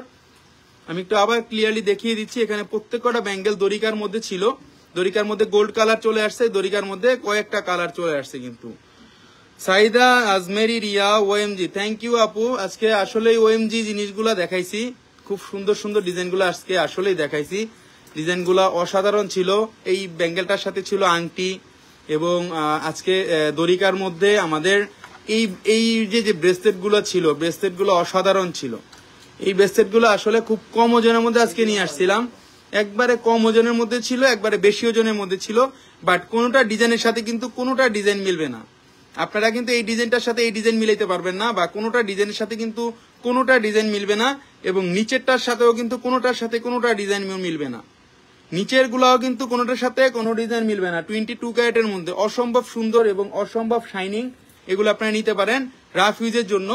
আমি একটু আবার ক্লিয়ারলি দেখিয়ে দিচ্ছি। এখানে প্রত্যেকটা ব্যাঙ্গেল দরিকার মধ্যে ছিল, দরিকার মধ্যে গোল্ড কালার চলে আসছে, দরিকার মধ্যে কয়েকটা কালার চলে আসছে। কিন্তু Saida Ajmeri Riya OMG, thank you আপু। আজকে আসলেই ওএমজি জিনিসগুলা দেখাইছি, খুব সুন্দর সুন্দর ডিজাইনগুলো আজকে আসলেই দেখাইছি। ডিজাইনগুলা অসাধারণ ছিল। এই ব্যাঙ্গেলটার সাথে ছিল আংটি এবং আজকে দরিকার মধ্যে আমাদের এই যে ব্রেসলেট গুলো ছিল, ব্রেসলেট গুলো অসাধারণ ছিল। এই ব্রেসলেট গুলো আসলে খুব কম ওজনের মধ্যে আজকে নিয়ে আসছিলাম। একবারে কম ওজনের মধ্যে ছিল, একবারে বেশি ওজনের মধ্যে ছিল, বাট কোনোটা ডিজাইনের সাথে কিন্তু কোনোটা ডিজাইন মিলবে না। আপনারা কিন্তু এই ডিজাইনটার সাথে এই ডিজাইন মিলাইতে পারবেন না, বা কোনোটা ডিজাইনের সাথে কিন্তু কোনোটা ডিজাইন মিলবে না, এবং নিচেরটার সাথেও কিন্তু কোনোটার সাথে কোনোটা ডিজাইন মিলবে না। নিচের গুলাও কিন্তু কোনোটার সাথে কোনো ডিজাইন মিলবে না। 22 ক্যারেটের মধ্যে অসম্ভব সুন্দর এবং অসম্ভব শাইনিং, এগুলো আপনারা নিতে পারেন রাফ ইউজের জন্য।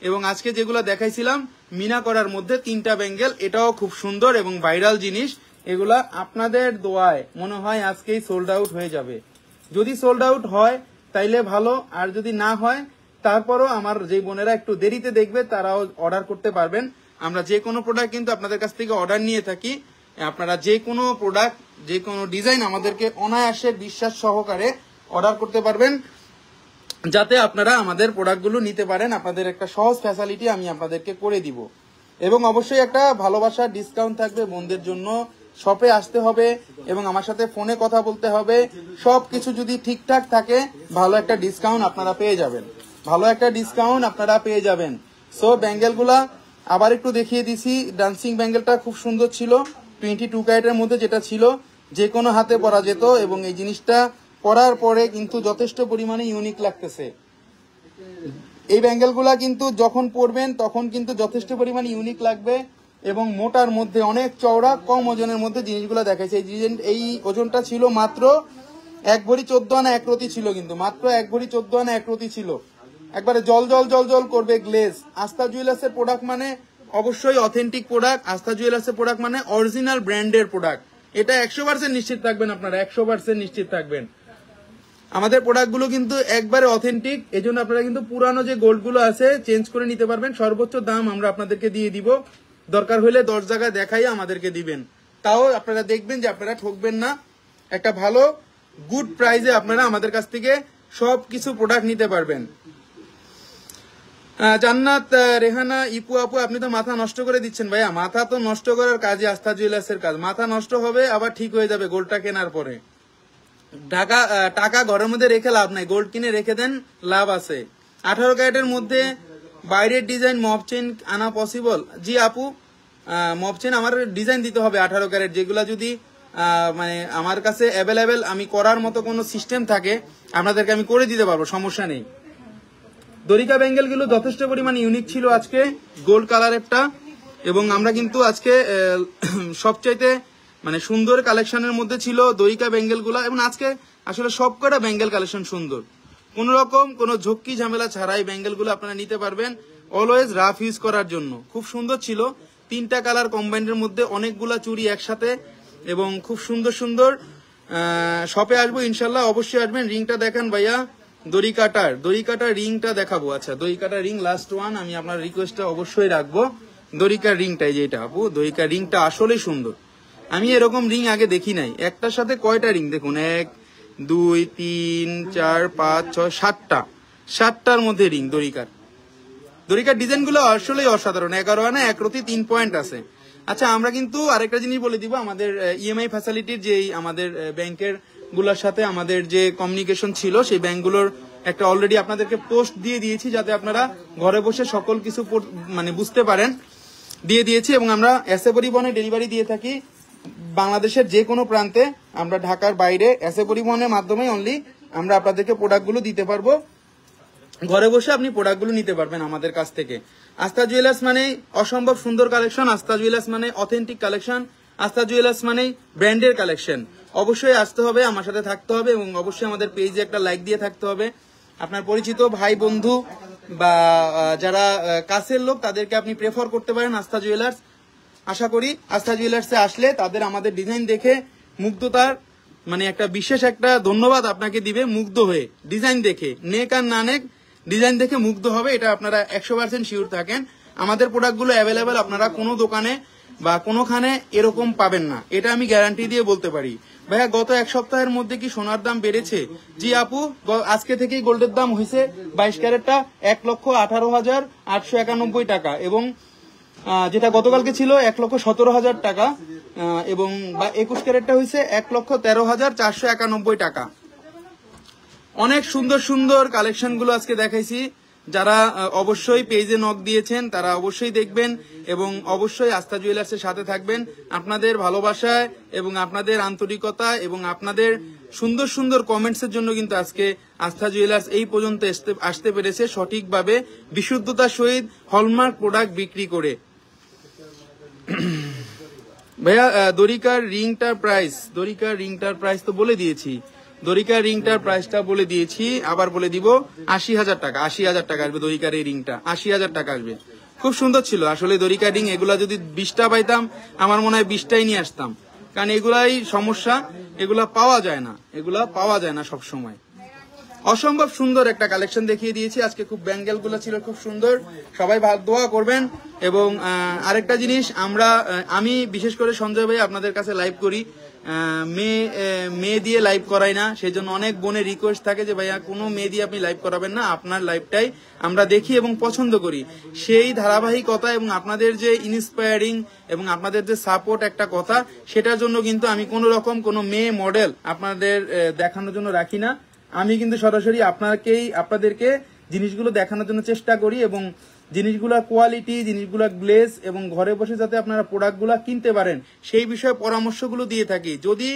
এবং আজকে যেগুলো দেখাইছিলাম মিনা করার মধ্যে 3টা ব্যাঙ্গেল, এটাও খুব সুন্দর এবং ভাইরাল জিনিস। এগুলা আপনাদের দোয়ায় মনে হয় আজকেই সোল্ড আউট হয়ে যাবে। যদি সোল্ড আউট হয় তাইলে ভালো, আর যদি না হয় তারপরও আমার যে বোনেরা একটু দেরিতে দেখবে তারাও অর্ডার করতে পারবেন। আমরা যে কোনো প্রোডাক্ট কিন্তু আপনাদের কাছ থেকে অর্ডার নিয়ে থাকি। আপনারা যে কোনো প্রোডাক্ট, যে কোনো ডিজাইন আমাদেরকে অনায়াসে বিশ্বাস সহকারে অর্ডার করতে পারবেন, যাতে আপনারা আমাদের প্রোডাক্টগুলো নিতে পারেন। আপনাদের একটা সহজ ফ্যাসিলিটি আমি আপনাদেরকে করে দিব। এবং অবশ্যই একটা ভালোবাসার ডিসকাউন্ট থাকবে বোনদের জন্য। শপে আসতে হবে এবং আমার সাথে ফোনে কথা বলতে হবে। সবকিছু যদি ঠিকঠাক থাকে ভালো একটা ডিসকাউন্ট আপনারা পেয়ে যাবেন, ভালো একটা ডিসকাউন্ট আপনারা পেয়ে যাবেন। সো ব্যাঙ্গেলগুলা আবার একটু দেখিয়ে দিছি। ডান্সিং ব্যাঙ্গেলটা খুব সুন্দর ছিল, 22 ক্যারেটের মধ্যে যেটা ছিল, যে কোনো হাতে পরা যেত। এবং এই জিনিসটা পরার পরে কিন্তু যথেষ্ট পরিমাণে ইউনিক লাগতেছে। এই ব্যাঙ্গেলগুলা কিন্তু যখন পরবেন তখন কিন্তু যথেষ্ট পরিমাণে ইউনিক লাগবে এবং মোটার মধ্যে অনেক চওড়া, কম ওজনের মধ্যে জিনিসগুলো দেখাইছে। এই ওজনটা ছিল মাত্র 1 ভরি 14 আনা 1 রতি ছিল, কিন্তু মাত্র 1 ভরি 14 আনা 1 রতি ছিল। একবারে জল জল জল জল করবে গ্লেজ। আস্থা জুয়েলার্সের প্রোডাক্ট মানে অবশ্যই অথেন্টিক প্রোডাক্ট। আস্থা জুয়েলার্সের প্রোডাক্ট মানে অরিজিনাল ব্র্যান্ডের প্রোডাক্ট। এটা 100% নিশ্চিত থাকবেন আপনারা, 100% নিশ্চিত থাকবেন। আমাদের প্রোডাক্টগুলো কিন্তু একবারে অথেন্টিক। এজন্য আপনারা কিন্তু পুরানো যে গোল্ডগুলো আছে চেঞ্জ করে নিতে পারবেন। সর্বোচ্চ দাম আমরা আপনাদেরকে দিয়ে দিব। দরকার হলে 10 জায়গায় দেখাই আমাদেরকে দিবেন, তাও আপনারা দেখবেন যে আপনারা ঠকবেন না। একটা ভালো গুড প্রাইসে আপনারা আমাদের কাছ থেকে সবকিছু প্রোডাক্ট নিতে পারবেন। জান্নাত রেহানা ইপু আপু, আপনি তো মাথা নষ্ট করে দিচ্ছেন ভাইয়া। মাথা তো নষ্ট করার কাজই আস্থা জুয়েলার্সের কাজ। মাথা নষ্ট হবে আবার ঠিক হয়ে যাবে গোল্ডটা কেনার পরে। টাকা ঘরের মধ্যে রেখে লাভ নাই, গোল্ড কিনে রেখে দেন, লাভ আছে। 18 ক্যারেটের মধ্যে বাইরের ডিজাইন মব চেন আনা পসিবল? জি আপু, মব চেন আমার ডিজাইন দিতে হবে 18 ক্যারেট, যেগুলা যদি মানে আমার কাছে অ্যাভেলেবেল আমি করার মতো কোনো সিস্টেম থাকে আপনাদেরকে আমি করে দিতে পারবো, সমস্যা নেই। দরিকা ব্যাঙ্গেল গুলো যথেষ্ট পরিমাণে ইউনিক ছিল আজকে, গোল্ড কালারেরটা। এবং আমরা কিন্তু আজকে সবচাইতে মানে সুন্দর কালেকশনের মধ্যে ছিল দরিকা ব্যাঙ্গেল গুলা। এবং আজকে আসলে সবকটা ব্যাঙ্গেল কালেকশন সুন্দর, কোন রকম কোনো ঝক্কি ঝামেলা ছাড়াই ব্যাঙ্গেল গুলো আপনারা নিতে পারবেন, অলওয়েজ রাফ ইউজ করার জন্য। খুব সুন্দর ছিল, 3টা কালার কম্বাইন্ডের মধ্যে অনেকগুলা চুড়ি একসাথে এবং খুব সুন্দর সুন্দর। শপে আসবো ইনশাল্লাহ, অবশ্যই আসবেন। রিংটা দেখান ভাইয়া, দড়িকাটার রিংটা দেখাবো। আচ্ছা, দড়িকাটার রিং লাস্ট ওয়ান, আমি আপনার রিকোয়েস্টটা অবশ্যই রাখবো। দড়িকার রিংটাই যেটা আপু, দড়িকার রিংটা আসলেই সুন্দর। আমি এরকম রিং আগে দেখি নাই। একটার সাথে কয়টা রিং দেখুন, 1 2 3 4 5 6 7টার মধ্যে রিং। দড়িকার ডিজাইন গুলো আসলেই অসাধারণ। 11 আনা 1 রতি 3 পয়েন্ট আছে। আচ্ছা, আমরা কিন্তু আরেকটা জিনিস বলে দিব, আমাদের ইএমআই ফ্যাসিলিটির যে আমাদের ব্যাংকের গুলোর সাথে আমাদের যে কমিউনিকেশন ছিল, সেই ব্যাংকগুলোর একটা অলরেডি আপনাদেরকে পোস্ট দিয়ে দিয়েছি, যাতে আপনারা ঘরে বসে সকল কিছু মানে বুঝতে পারেন, দিয়ে দিয়েছি। এবং আমরা এসএ পরিবহনে ডেলিভারি দিয়ে থাকি বাংলাদেশের যে কোনো প্রান্তে। আমরা ঢাকার বাইরে এসএ পরিবহনের মাধ্যমে অনলি আমরা আপনাদেরকে প্রোডাক্টগুলো দিতে পারবো। ঘরে বসে আপনি প্রোডাক্টগুলো নিতে পারবেন আমাদের কাছ থেকে। আস্থা জুয়েলার্স মানে অসম্ভব সুন্দর কালেকশন, আস্থা জুয়েলার্স মানে অথেন্টিক কালেকশন, আস্থা জুয়েলার্স মানে ব্র্যান্ডের কালেকশন। অবশ্যই আসতে হবে, আমার সাথে থাকতে হবে এবং অবশ্যই আমাদের পেজে একটা লাইক দিয়ে থাকতে হবে। আপনার পরিচিত ভাই বন্ধু বা যারা কাছের লোক তাদেরকে আপনি প্রেফার করতে পারেন আস্থা জুয়েলার্স। আশা করি আস্থা জুয়েলার্সে আসলে তাদের আমাদের ডিজাইন দেখে মুগ্ধতার মানে একটা বিশেষ একটা ধন্যবাদ আপনাকে দিবে, মুগ্ধ হয়ে ডিজাইন দেখে, নেক আর না নেক ডিজাইন দেখে মুগ্ধ হবে, এটা আপনারা 100% শিওর থাকেন। আমাদের প্রোডাক্টগুলো অ্যাভেলেবেল আপনারা কোনো দোকানে বা কোনোখানে এরকম পাবেন না, এটা আমি গ্যারান্টি দিয়ে বলতে পারি। ভাইয়া, গত 1 সপ্তাহের মধ্যে কি সোনার দাম বেড়েছে? জি আপু, আজকে থেকেই গোল্ডের দাম হয়েছে 22 ক্যারেটটা 1,18,891 টাকা এবং যেটা গতকালকে ছিল 1,17,000 টাকা এবং 21 ক্যারেটটা হয়েছে 1,13,491 টাকা। অনেক সুন্দর সুন্দর কালেকশন গুলো আজকে দেখাইছি। যারা অবশ্যই পেজে নক দিয়েছেন তারা অবশ্যই দেখবেন এবং অবশ্যই আস্থা জুয়েলার্সের সাথে থাকবেন। আপনাদের ভালোবাসায় এবং আপনাদের আন্তরিকতা এবং আপনাদের সুন্দর সুন্দর কমেন্টসের জন্য কিন্তু আজকে আস্থা জুয়েলার্স এই পর্যন্ত আসতে পেরেছে, সঠিকভাবে বিশুদ্ধতার সহিত হলমার্ক প্রোডাক্ট বিক্রি করে। ভাইয়া দরিকার রিংটার প্রাইস তো বলে দিয়েছি। দরিকার রিংটার প্রাইসটা বলে দিয়েছি, আবার বলে দিব 80,000 টাকা। 80,000 টাকা আসবে দরিকার এই রিংটা, 80,000 টাকা আসবে। খুব সুন্দর ছিল আসলে দরিকার রিং। এগুলা যদি 20টা পাইতাম আমার মনে হয় 20টাই নিয়ে আসতাম, কারণ এগুলাই সমস্যা, এগুলা পাওয়া যায় না সব সময়। অসম্ভব সুন্দর একটা কালেকশন দেখিয়ে দিয়েছি আজকে। খুব ব্যাঙ্গেল গুলো ছিল খুব সুন্দর, সবাই ভালো দোয়া করবেন। এবং আরেকটা জিনিস, আমি বিশেষ করে সঞ্জয় ভাই আপনাদের কাছে লাইভ করি, মেয়ে দিয়ে লাইভ করাই না, সেই জন্য অনেক বোনের রিকোয়েস্ট থাকে যে ভাইয়া কোনো মেয়ে দিয়ে আপনি লাইভ করাবেন না, আপনার লাইভটাই আমরা দেখি এবং পছন্দ করি। সেই ধারাবাহিকতা এবং আপনাদের যে ইন্সপায়ারিং এবং আপনাদের যে সাপোর্ট একটা কথা, সেটার জন্য কিন্তু আমি কোনো রকম কোনো মেয়ে মডেল আপনাদের দেখানোর জন্য রাখি না। আমি কিন্তু সরাসরি আপনাদেরকে জিনিসগুলো দেখানোর জন্য চেষ্টা করি, এবং জিনিসগুলা কোয়ালিটি, জিনিসগুলা গ্লেজ, এবং ঘরে বসে যাতে আপনারা প্রোডাক্টগুলা কিনতে পারেন সেই বিষয়ে পরামর্শগুলো দিয়ে থাকি। যদি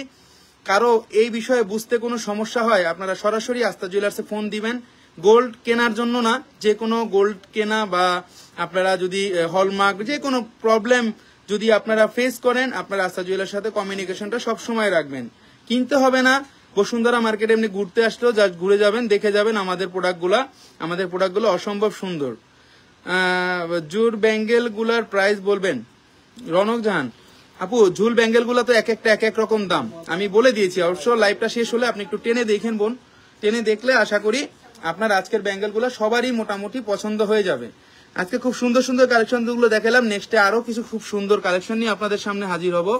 কারো এই বিষয়ে বুঝতে কোনো সমস্যা হয়, আপনারা সরাসরি আস্থা জুয়েলার্সে ফোন দিবেন। গোল্ড কেনার জন্য না, যে কোনো গোল্ড কেনা বা আপনারা যদি হলমার্ক যে কোনো প্রবলেম যদি আপনারা ফেস করেন, আপনারা আস্থা জুয়েলার্সের সাথে কমিউনিকেশনটা সবসময় রাখবেন। কিনতে হবে না, বসুন্ধরা মার্কেটে এমনি ঘুরতে আসলেও জাস্ট ঘুরে যাবেন, দেখে যাবেন আমাদের প্রোডাক্টগুলো অসম্ভব সুন্দর। জুর ব্যাঙ্গেল গুলার প্রাইস বলবেন? রনক জাহান আপু, ঝুল ব্যাঙ্গেল গুলা তো এক এক রকম দাম, আমি বলে দিয়েছি। অবশ্য লাইভটা শেষ হলে আপনি একটু টেনে দেখেন বোন, টেনে দেখলে আশা করি আপনার আজকের ব্যাঙ্গেল গুলা সবারই মোটামুটি পছন্দ হয়ে যাবে। আজকে খুব সুন্দর সুন্দর কালেকশন গুলো দেখালাম, নেক্সটে আরো কিছু খুব সুন্দর কালেকশন নিয়ে আপনাদের সামনে হাজির হব।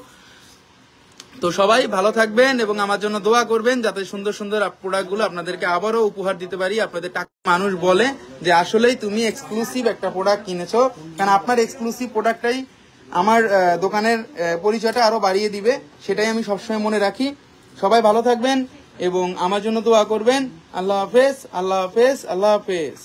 তো সবাই ভালো থাকবেন এবং আমার জন্য দোয়া করবেন, যাতে সুন্দর সুন্দর প্রোডাক্টগুলো আপনাদেরকে আবারও উপহার দিতে পারি। আপনাদের টাকা মানুষ বলে যে আসলেই তুমি এক্সক্লুসিভ একটা প্রোডাক্ট কিনেছো, কারণ আপনার এক্সক্লুসিভ প্রোডাক্টটাই আমার দোকানের পরিচয়টা আরো বাড়িয়ে দিবে, সেটাই আমি সবসময় মনে রাখি। সবাই ভালো থাকবেন এবং আমার জন্য দোয়া করবেন। আল্লাহ হাফেজ, আল্লাহ হাফেজ, আল্লাহ হাফেজ।